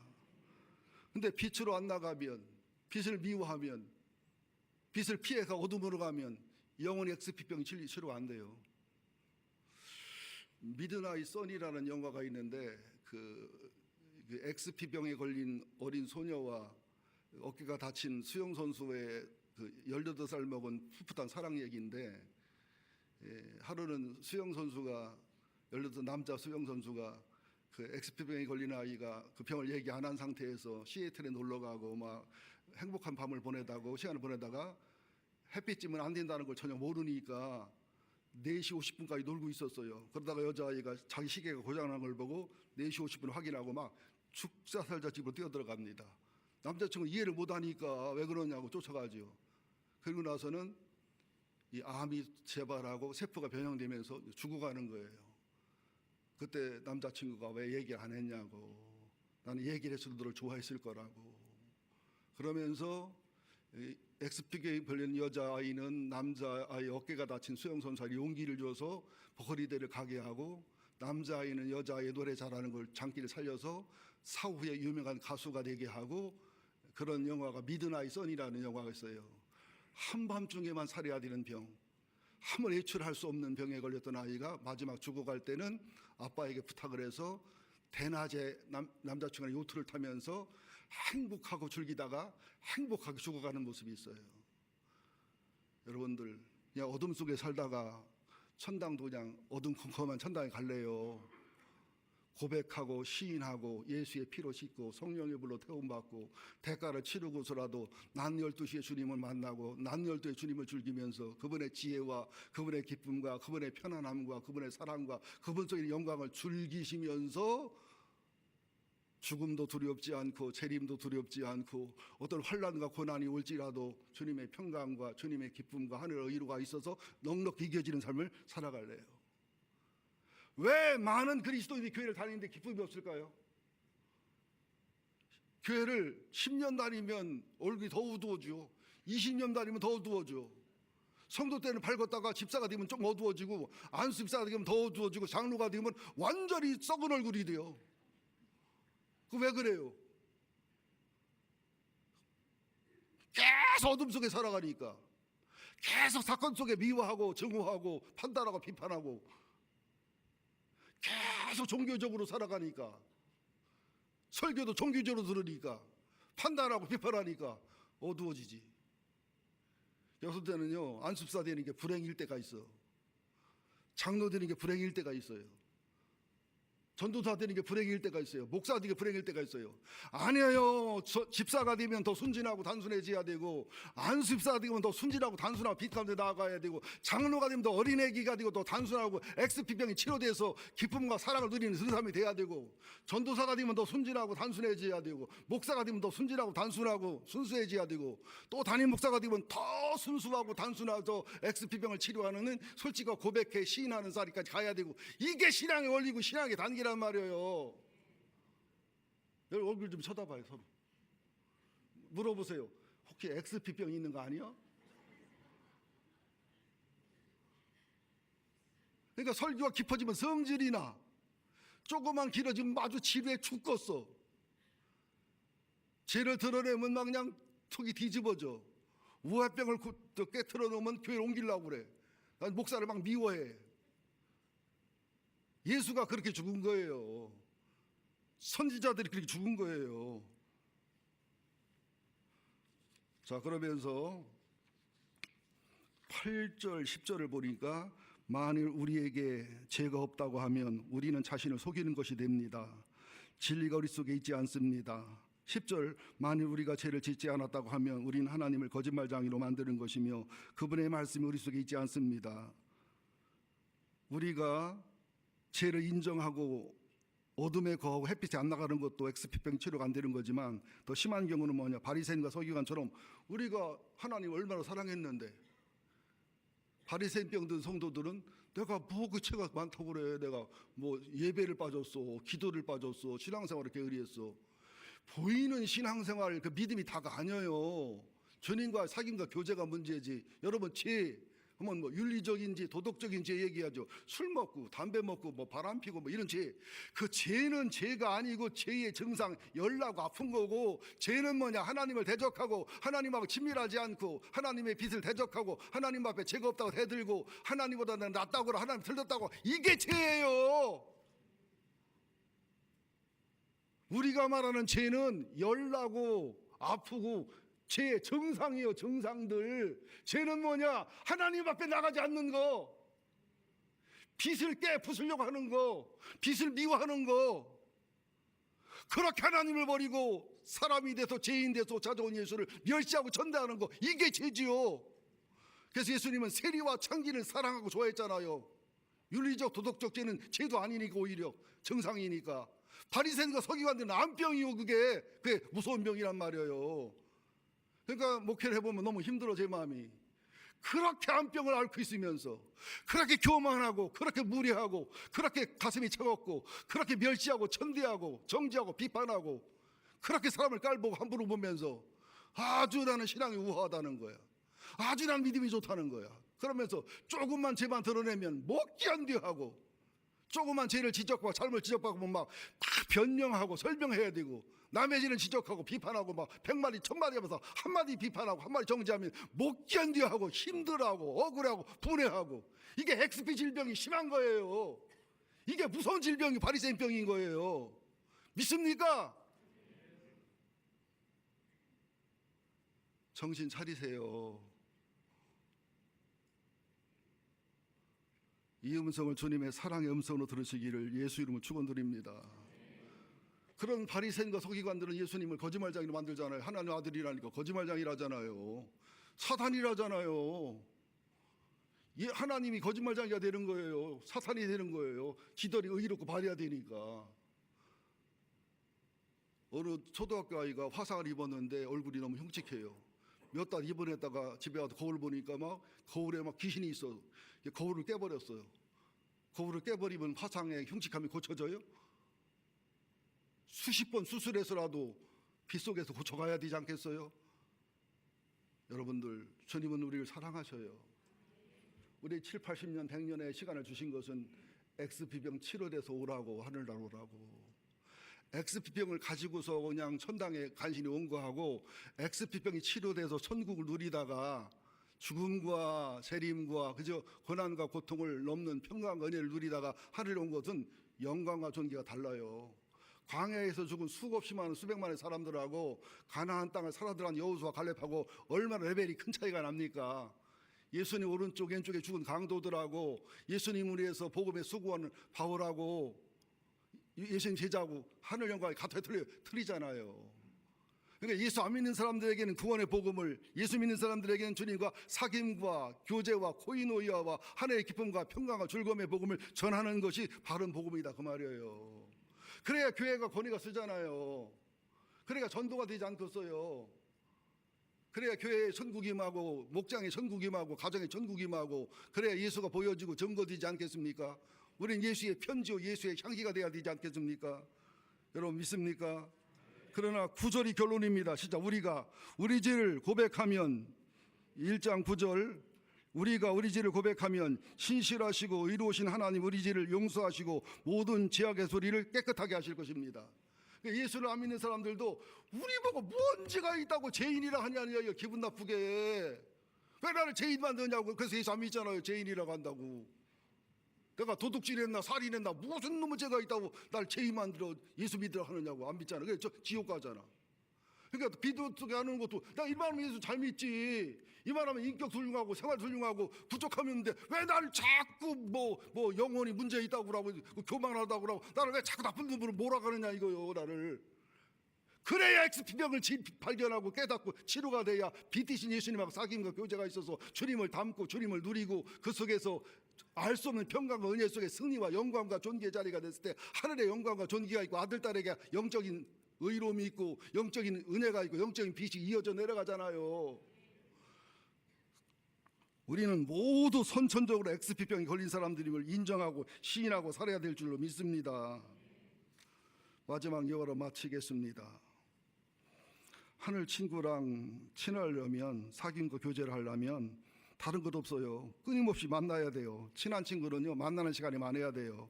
근데 빛으로 안 나가면, 빛을 미워하면, 빛을 피해가 어둠으로 가면 영원히 XP병이 치료가 안 돼요. 미드나잇 선이라는 영화가 있는데 그 XP병에 걸린 어린 소녀와 어깨가 다친 수영 선수의 그 18살 먹은 풋풋한 사랑 얘기인데, 하루는 수영 선수가 18살 남자 수영 선수가 그 XP병에 걸린 아이가 그 병을 얘기 안 한 상태에서 시애틀에 놀러 가고 막 행복한 밤을 보내다고 시간을 보내다가 햇빛 찌면 안 된다는 걸 전혀 모르니까 4시 50분까지 놀고 있었어요. 그러다가 여자아이가 자기 시계가 고장난 걸 보고 4시 50분 확인하고 막 죽자살자 집으로 뛰어들어갑니다. 남자친구 이해를 못하니까 왜 그러냐고 쫓아가죠. 그리고 나서는 이 암이 재발하고 세포가 변형되면서 죽어가는 거예요. 그때 남자친구가 왜 얘기 안 했냐고, 나는 얘기를 했어도 너를 좋아했을 거라고. 그러면서 XP병에 걸린 여자아이는 남자아이 어깨가 다친 수영선수에게 용기를 줘서 보컬리대를 가게 하고, 남자아이는 여자아이의 노래 잘하는 걸 장기를 살려서 사후에 유명한 가수가 되게 하고, 그런 영화가 미드나잇 선이라는 영화가 있어요. 한밤중에만 살해되는 병, 함을 외출할 수 없는 병에 걸렸던 아이가 마지막 죽어갈 때는 아빠에게 부탁을 해서 대낮에 남자친구랑 요트를 타면서 행복하고 즐기다가 행복하게 죽어가는 모습이 있어요. 여러분들 그냥 어둠 속에 살다가 천당도 그냥 어둠컴컴한 천당에 갈래요. 고백하고 시인하고 예수의 피로 씻고 성령의 불로 태움받고 대가를 치르고서라도 낮 12시에 주님을 만나고 낮 12시에 주님을 즐기면서 그분의 지혜와 그분의 기쁨과 그분의 편안함과 그분의 사랑과 그분 속의 영광을 즐기시면서 죽음도 두렵지 않고 재림도 두렵지 않고 어떤 환난과 고난이 올지라도 주님의 평강과 주님의 기쁨과 하늘의 의로가 있어서 넉넉히 이겨지는 삶을 살아갈래요. 왜 많은 그리스도인이 교회를 다니는데 기쁨이 없을까요? 교회를 10년 다니면 얼굴이 더 어두워져. 20년 다니면 더 어두워져. 성도 때는 밝았다가 집사가 되면 좀 어두워지고, 안수집사가 되면 더 어두워지고, 장로가 되면 완전히 썩은 얼굴이 돼요. 그 왜 그래요? 계속 어둠 속에 살아가니까, 계속 사건 속에 미워하고 증오하고 판단하고 비판하고, 계속 종교적으로 살아가니까, 설교도 종교적으로 들으니까, 판단하고 비판하니까 어두워지지. 여섯 때는요, 안습사 되는 게 불행일 때가 있어. 장로 되는 게 불행일 때가 있어요. 전도사 되는 게 불행일 때가 있어요. 목사 되는 게 불행일 때가 있어요. 아니에요. 집사가 되면 더 순진하고 단순해져야 되고, 안수집사가 되면 더 순진하고 단순하고 빛 가운데 나아가야 되고, 장로가 되면 더 어린애기가 되고 더 단순하고 XP병이 치료돼서 기쁨과 사랑을 누리는 사람이 돼야 되고, 전도사가 되면 더 순진하고 단순해져야 되고, 목사가 되면 더 순진하고 단순하고 순수해져야 되고, 또 담임 목사가 되면 더 순수하고 단순하고 XP병을 치료하는 솔직하고 고백해 시인하는 자리까지 가야 되고, 이게 신앙의 원리고 신앙의 단계란 말이에요. 여러분 얼굴 좀 쳐다봐요. 서로 물어보세요. 혹시 XP병 있는 거 아니야? 그러니까 설교가 깊어지면 성질이 나. 조금만 길어지면 아주 지루해 죽겠어. 죄를 드러내면 막 그냥 속이 뒤집어져. 우화병을 깨트려 놓으면 교회를 옮기려고 그래. 난 목사를 막 미워해. 예수가 그렇게 죽은 거예요. 선지자들이 그렇게 죽은 거예요. 자, 그러면서 8절 10절을 보니까 만일 우리에게 죄가 없다고 하면 우리는 자신을 속이는 것이 됩니다. 진리가 우리 속에 있지 않습니다. 10절, 만일 우리가 죄를 짓지 않았다고 하면 우리는 하나님을 거짓말장이로 만드는 것이며 그분의 말씀이 우리 속에 있지 않습니다. 우리가 죄를 인정하고 어둠에 거하고 햇빛이 안 나가는 것도 엑스피병 치료가 안 되는 거지만, 더 심한 경우는 뭐냐, 바리새인과 서기관처럼 우리가 하나님 얼마나 사랑했는데, 바리새인병 든 성도들은 내가 뭐 그 죄가 많다고 그래, 내가 뭐 예배를 빠졌어, 기도를 빠졌어, 신앙생활을 게으리했어. 보이는 신앙생활, 그 믿음이 다가 아니에요. 주님과 사귐과 교제가 문제지. 여러분, 죄 하면 뭐 윤리적인지 도덕적인지 얘기하죠. 술 먹고 담배 먹고 뭐 바람 피고 뭐 이런 죄. 그 죄는 죄가 아니고 죄의 증상, 열나고 아픈 거고, 죄는 뭐냐, 하나님을 대적하고 하나님하고 친밀하지 않고 하나님의 빛을 대적하고 하나님 앞에 죄가 없다고 대들고 하나님보다 낫다고 하나님 틀렸다고, 이게 죄예요. 우리가 말하는 죄는 열나고 아프고 죄의 증상이에요. 증상들. 죄는 뭐냐, 하나님 앞에 나가지 않는 거, 빛을 깨 부수려고 하는 거, 빛을 미워하는 거, 그렇게 하나님을 버리고 사람이 돼서 죄인 돼서 찾아온 예수를 멸시하고 전대하는 거, 이게 죄지요. 그래서 예수님은 세리와 창기를 사랑하고 좋아했잖아요. 윤리적 도덕적 죄는 죄도 아니니까 오히려 정상이니까. 바리새인과 서기관들은 암병이요. 그게 무서운 병이란 말이에요. 그러니까 목회를 해보면 너무 힘들어, 제 마음이. 그렇게 암병을 앓고 있으면서 그렇게 교만하고 그렇게 무례하고 그렇게 가슴이 차갑고 그렇게 멸시하고 천대하고 정죄하고 비판하고 그렇게 사람을 깔보고 함부로 보면서 아주 나는 신앙이 우아하다는 거야, 아주 난 믿음이 좋다는 거야. 그러면서 조금만 죄만 드러내면 먹기 안 돼 하고, 조그만 죄를 지적하고 잘못 지적하고 막 변명하고 설명해야 되고, 남의 죄는 지적하고 비판하고 막 100마디 1000마디 하면서 한마디 비판하고 한마디 정지하면 못 견뎌하고 힘들어하고 억울해하고 분해하고, 이게 엑스피 질병이 심한 거예요. 이게 무서운 질병이 바리새인병인 거예요. 믿습니까? 정신 차리세요. 이 음성을 주님의 사랑의 음성으로 들으시기를 예수 이름으로 축원드립니다. 그런 바리새인과 서기관들은 예수님을 거짓말장이로 만들잖아요. 하나님 아들이라니까 거짓말장이라잖아요. 사탄이라잖아요. 하나님이 거짓말장이가 되는 거예요. 사탄이 되는 거예요. 지들이 의롭고 바라야 되니까. 어느 초등학교 아이가 화상을 입었는데 얼굴이 너무 흉측해요. 몇 달 입원했다가 집에 와서 거울 보니까 막 거울에 막 귀신이 있어. 거울을 깨버렸어요. 거울을 깨버리면 화상의 흉측함이 고쳐져요? 수십 번 수술해서라도 빗속에서 고쳐가야 되지 않겠어요? 여러분들, 주님은 우리를 사랑하셔요. 우리 7, 80년, 100년의 시간을 주신 것은 엑스피병 치료돼서 오라고, 하늘나라 오라고. 엑스피병을 가지고서 그냥 천당에 간신히 온 거하고, 엑스피병이 치료돼서 천국을 누리다가 죽음과 세림과 그저 고난과 고통을 넘는 평강과 은혜를 누리다가 하늘에 온 것은 영광과 존귀가 달라요. 광야에서 죽은 수없이 많은 수백만의 사람들하고 가나안 땅을 살아들어간 여호수아 갈렙하고 얼마나 레벨이 큰 차이가 납니까? 예수님 오른쪽 왼쪽에 죽은 강도들하고 예수님을 위해서 복음에 수고하는 바울하고 예수님 제자하고 하늘 영광이 같아 틀리잖아요. 그러니까 예수 안 믿는 사람들에게는 구원의 복음을, 예수 믿는 사람들에게는 주님과 사귐과 교제와 코이노이아와 하늘의 기쁨과 평강과 즐거움의 복음을 전하는 것이 바른 복음이다, 그 말이에요. 그래야 교회가 권위가 쓰잖아요. 그래야 전도가 되지 않겠어요. 그래야 교회의 전국임하고 목장의 전국임하고 가정의 전국임하고 그래야 예수가 보여지고 증거되지 않겠습니까? 우린 예수의 편지요 예수의 향기가 돼야 되지 않겠습니까? 여러분 믿습니까? 그러나 9절이 결론입니다. 진짜 우리가 우리 죄를 고백하면, 1장 9절, 우리가 우리 죄를 고백하면 신실하시고 의로우신 하나님 우리 죄를 용서하시고 모든 죄악의 소리를 깨끗하게 하실 것입니다. 예수를 안 믿는 사람들도 우리 보고 뭔 죄가 있다고 죄인이라 하냐니요. 기분 나쁘게. 왜 나를 죄인 만드냐고. 그래서 예수 안 믿잖아요. 죄인이라고 한다고. 내가 도둑질했나 살인했나 무슨 놈의 죄가 있다고 날 죄인 만들어 예수 믿으라 하느냐고. 안 믿잖아. 그래서 저 지옥 가잖아. 그러니까 비디오 속에 하는 것도 나 이만하면 예수 잘 믿지. 이만하면 인격 훌륭하고 생활 훌륭하고 부족하면 돼. 왜 나를 자꾸 뭐 영혼이 문제 있다고 그러고 교만하다고 그러고 나를 왜 자꾸 나쁜 놈으로 몰아가느냐 이거요. 나를. 그래야 XP병을 발견하고 깨닫고 치료가 돼야 빛이신 예수님하고 사귐과 교제가 있어서 주님을 닮고 주님을 누리고 그 속에서 알 수 없는 평강과 은혜 속에 승리와 영광과 존귀의 자리가 됐을 때 하늘의 영광과 존귀가 있고 아들 딸에게 영적인 의로움이 있고 영적인 은혜가 있고 영적인 빛이 이어져 내려가잖아요. 우리는 모두 선천적으로 XP병이 걸린 사람들임을 인정하고 시인하고 살아야 될 줄로 믿습니다. 마지막 예화로 마치겠습니다. 하늘 친구랑 친하려면 사귐과 교제를 하려면 다른 것 없어요. 끊임없이 만나야 돼요. 친한 친구는요 만나는 시간이 많아야 돼요.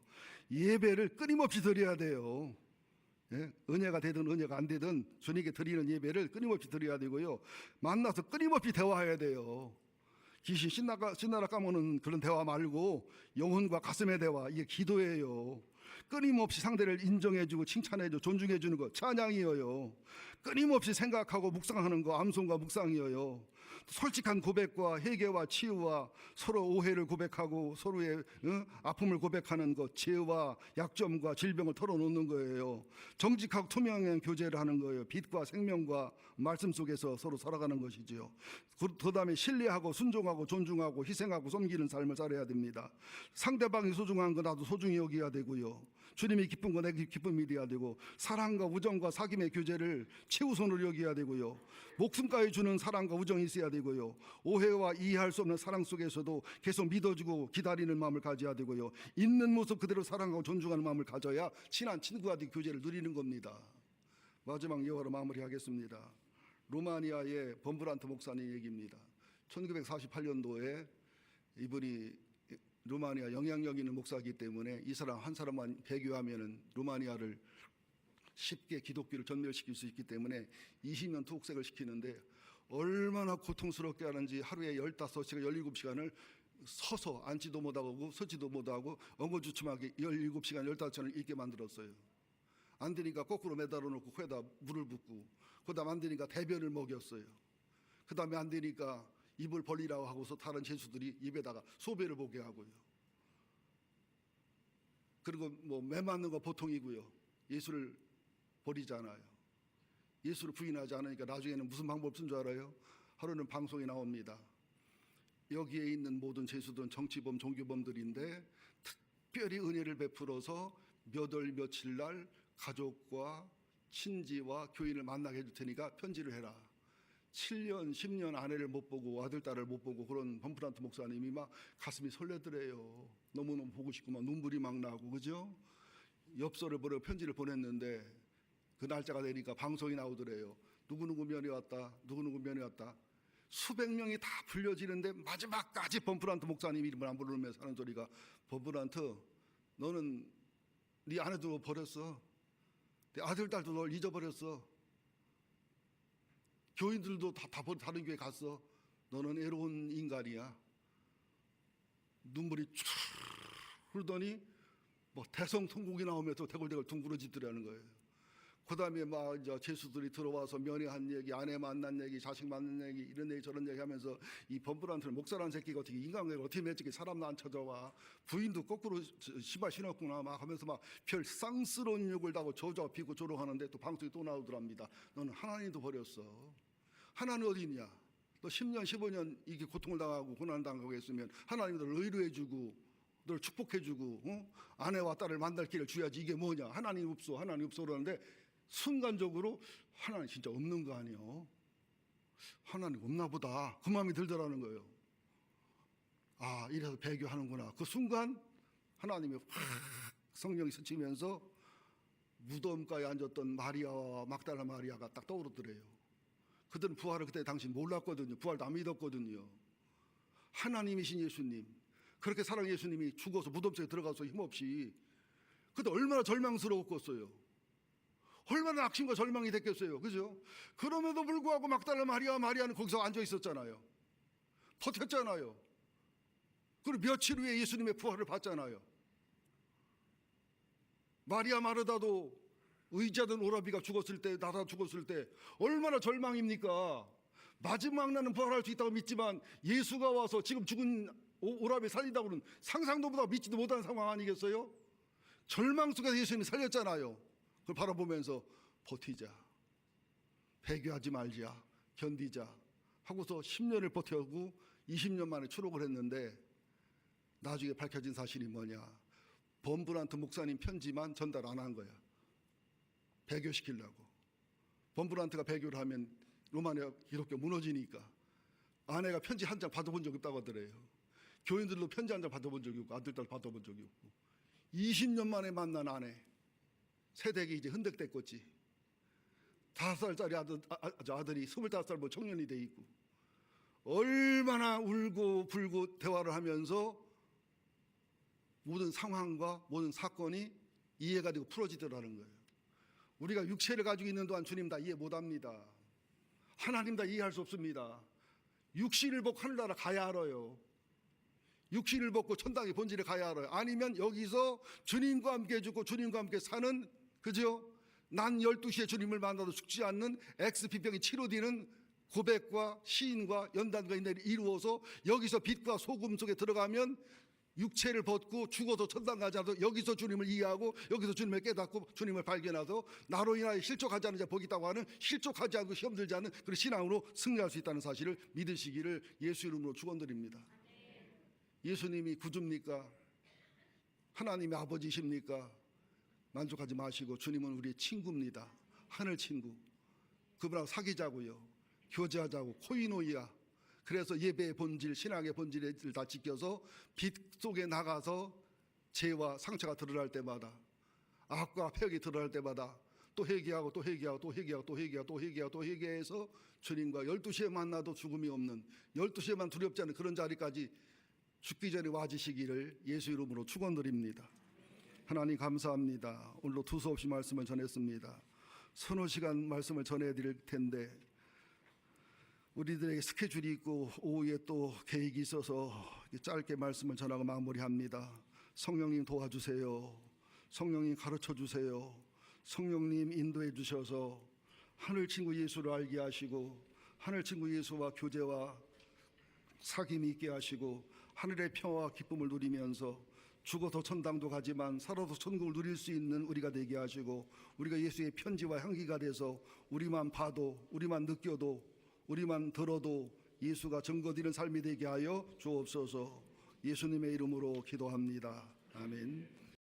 예배를 끊임없이 드려야 돼요. 예? 은혜가 되든 은혜가 안 되든 주님께 드리는 예배를 끊임없이 드려야 되고요. 만나서 끊임없이 대화해야 돼요. 귀신 신나라 까먹는 그런 대화 말고 영혼과 가슴의 대화, 이게 기도예요. 끊임없이 상대를 인정해주고 칭찬해주고 존중해주는 거 찬양이에요. 끊임없이 생각하고 묵상하는 거 암송과 묵상이에요. 솔직한 고백과 회개와 치유와 서로 오해를 고백하고 서로의 아픔을 고백하는 것, 죄와 약점과 질병을 털어놓는 거예요. 정직하고 투명한 교제를 하는 거예요. 빛과 생명과 말씀 속에서 서로 살아가는 것이지요. 그 다음에 신뢰하고 순종하고 존중하고 희생하고 섬기는 삶을 살아야 됩니다. 상대방이 소중한 거 나도 소중히 여겨야 되고요. 주님이 기쁜 거 내게 기쁨이 돼야 되고 사랑과 우정과 사귐의 교제를 최우선으로 여겨야 되고요. 목숨까지 주는 사랑과 우정이 있어야 되고요. 오해와 이해할 수 없는 사랑 속에서도 계속 믿어주고 기다리는 마음을 가져야 되고요. 있는 모습 그대로 사랑하고 존중하는 마음을 가져야 친한 친구와 교제를 누리는 겁니다. 마지막 예화로 마무리하겠습니다. 루마니아의 범브란트 목사님 얘기입니다. 1948년도에 이분이 루마니아 영향력 있는 목사이기 때문에 이 사람 한 사람만 배교하면은 루마니아를 쉽게 기독교를 전멸시킬 수 있기 때문에 20년 투옥생을 시키는데 얼마나 고통스럽게 하는지 하루에 15시간, 17시간을 서서 앉지도 못하고 서지도 못하고 엉거주춤하게 17시간, 15시간을 읽게 만들었어요. 안 되니까 거꾸로 매달아 놓고 코에다 물을 붓고 그 다음 안 되니까 대변을 먹였어요. 그 다음에 안 되니까 입을 벌리라고 하고서 다른 죄수들이 입에다가 소변을 보게 하고요. 그리고 뭐 매 맞는 거 보통이고요. 예수를 버리잖아요. 예수를 부인하지 않으니까 나중에는 무슨 방법 쓴 줄 알아요? 하루는 방송에 나옵니다. 여기에 있는 모든 죄수들은 정치범, 종교범들인데 특별히 은혜를 베풀어서 몇 월 며칠 날 가족과 친지와 교인을 만나게 해줄 테니까 편지를 해라. 7년, 10년 아내를 못 보고 아들, 딸을 못 보고 그런 범프란트 목사님이 막 가슴이 설레더래요. 너무너무 보고 싶고 막 눈물이 막 나고, 그죠? 엽서를 보내고 편지를 보냈는데 그 날짜가 되니까 방송이 나오더래요. 누구누구 면회 왔다, 누구누구 면회 왔다. 수백 명이 다 불려지는데 마지막까지 범프란트 목사님 이름을 안 부르면서 하는 소리가, 범프란트, 너는 네 아내도 버렸어. 내 아들, 딸도 널 잊어버렸어. 교인들도 다 다른 교회 갔어. 너는 애로운 인간이야. 눈물이 쭉 흐르더니 뭐 대성통곡이 나오면서 대골대골 둥그러지더라는 거예요. 그 다음에 막 이제 죄수들이 들어와서 면회한 얘기, 아내 만난 얘기, 자식 만난 얘기, 이런 얘기 저런 얘기 하면서 이 범프란트는 목사라는 새끼가 어떻게 인간관계를 어떻게 맺지? 사람도 안 찾아와. 부인도 거꾸로 신발 신었구나 막 하면서 막 별 쌍스러운 욕을 다고 저주하고 조롱하는데 또 방송에 또 나오더랍니다. 너는 하나님도 버렸어. 하나님 어디 있냐? 너 10년, 15년 이게 고통을 당하고 고난을 당하고 했으면 하나님이 너를 의료해주고 너를 축복해주고 아내와 딸을 만날 길을 줘야지. 이게 뭐냐? 하나님 없어, 하나님 없어 그러는데 순간적으로 하나님 진짜 없는 거 아니에요? 하나님 없나 보다 그 마음이 들더라는 거예요. 아, 이래서 배교하는구나. 그 순간 하나님이 확 성령이 스치면서 무덤가에 앉았던 마리아와 막달라 마리아가 딱 떠오르더래요. 그들은 부활을 그때 당시 몰랐거든요. 부활도 안 믿었거든요. 하나님이신 예수님, 그렇게 사랑의 예수님이 죽어서 무덤 속에 들어가서 힘없이, 그때 얼마나 절망스러웠겠어요. 얼마나 낙심과 절망이 됐겠어요. 그죠? 그럼에도 불구하고 막달라 마리아는 거기서 앉아 있었잖아요. 버텼잖아요. 그리고 며칠 후에 예수님의 부활을 봤잖아요. 마리아 마르다도 의지하던 오라비가 죽었을 때, 나사 죽었을 때 얼마나 절망입니까? 마지막 날은 부활할 수 있다고 믿지만 예수가 와서 지금 죽은 오라비 살린다고는 상상도 못하고 믿지도 못하는 상황 아니겠어요? 절망 속에서 예수님이 살렸잖아요. 그걸 바라보면서 버티자, 배교하지 말자, 견디자 하고서 10년을 버텨고 20년 만에 추록을 했는데 나중에 밝혀진 사실이 뭐냐? 범브란트 목사님 편지만 전달 안 한 거야. 배교시키려고. 범브란트가 배교를 하면 로마니아 기독교 무너지니까 아내가 편지 한 장 받아본 적이 없다고 하더래요. 교인들도 편지 한 장 받아본 적이 없고 아들, 딸 받아본 적이 없고 20년 만에 만난 아내, 세대기 이제 흔들댔겠지. 5살짜리 아들이 25살 뭐 청년이 돼 있고 얼마나 울고 불고 대화를 하면서 모든 상황과 모든 사건이 이해가 되고 풀어지더라는 거예요. 우리가 육체를 가지고 있는 동안 주님 다 이해 못합니다. 하나님 다 이해할 수 없습니다. 육신을 벗고 하늘나라 가야 알아요. 육신을 벗고 천당의 본질에 가야 알아요. 아니면 여기서 주님과 함께 죽고 주님과 함께 사는, 그죠? 난 12시에 주님을 만나도 죽지 않는 XP병이 치료되는 고백과 시인과 연단과 인내를 이루어서 여기서 빛과 소금 속에 들어가면 육체를 벗고 죽어도 천당 가지 않아도 여기서 주님을 이해하고 여기서 주님을 깨닫고 주님을 발견하서 나로 인하여 실족하지 않은 자 복이 있다고 하는 실족하지 않고 시험 들지 않는 그런 신앙으로 승리할 수 있다는 사실을 믿으시기를 예수 이름으로 축원드립니다. 예수님이 구주입니까? 하나님의 아버지십니까? 만족하지 마시고 주님은 우리의 친구입니다. 하늘 친구. 그분하고 사귀자고요. 교제하자고. 코이노이아. 그래서 예배의 본질, 신앙의 본질을 다 지켜서 빛 속에 나가서 죄와 상처가 드러날 때마다, 악과 폐역이 드러날 때마다 또 회개하고 또 회개하고 또 회개하고 또 회개하고 또 회개하고 또 회개해서 주님과 12시에 만나도 죽음이 없는, 12시에만 두렵지 않은 그런 자리까지 죽기 전에 와주시기를 예수 이름으로 축원드립니다. 하나님 감사합니다. 오늘도 두서없이 말씀을 전했습니다. 서너 시간 말씀을 전해드릴 텐데 우리들에게 스케줄이 있고 오후에 또 계획이 있어서 짧게 말씀을 전하고 마무리합니다. 성령님 도와주세요. 성령님 가르쳐주세요. 성령님 인도해 주셔서 하늘 친구 예수를 알게 하시고 하늘 친구 예수와 교제와 사귐이 있게 하시고 하늘의 평화와 기쁨을 누리면서 죽어도 천당도 가지만 살아도 천국을 누릴 수 있는 우리가 되게 하시고 우리가 예수의 편지와 향기가 돼서 우리만 봐도 우리만 느껴도 우리만 들어도 예수가 증거되는 삶이 되게 하여 주옵소서. 예수님의 이름으로 기도합니다. 아멘.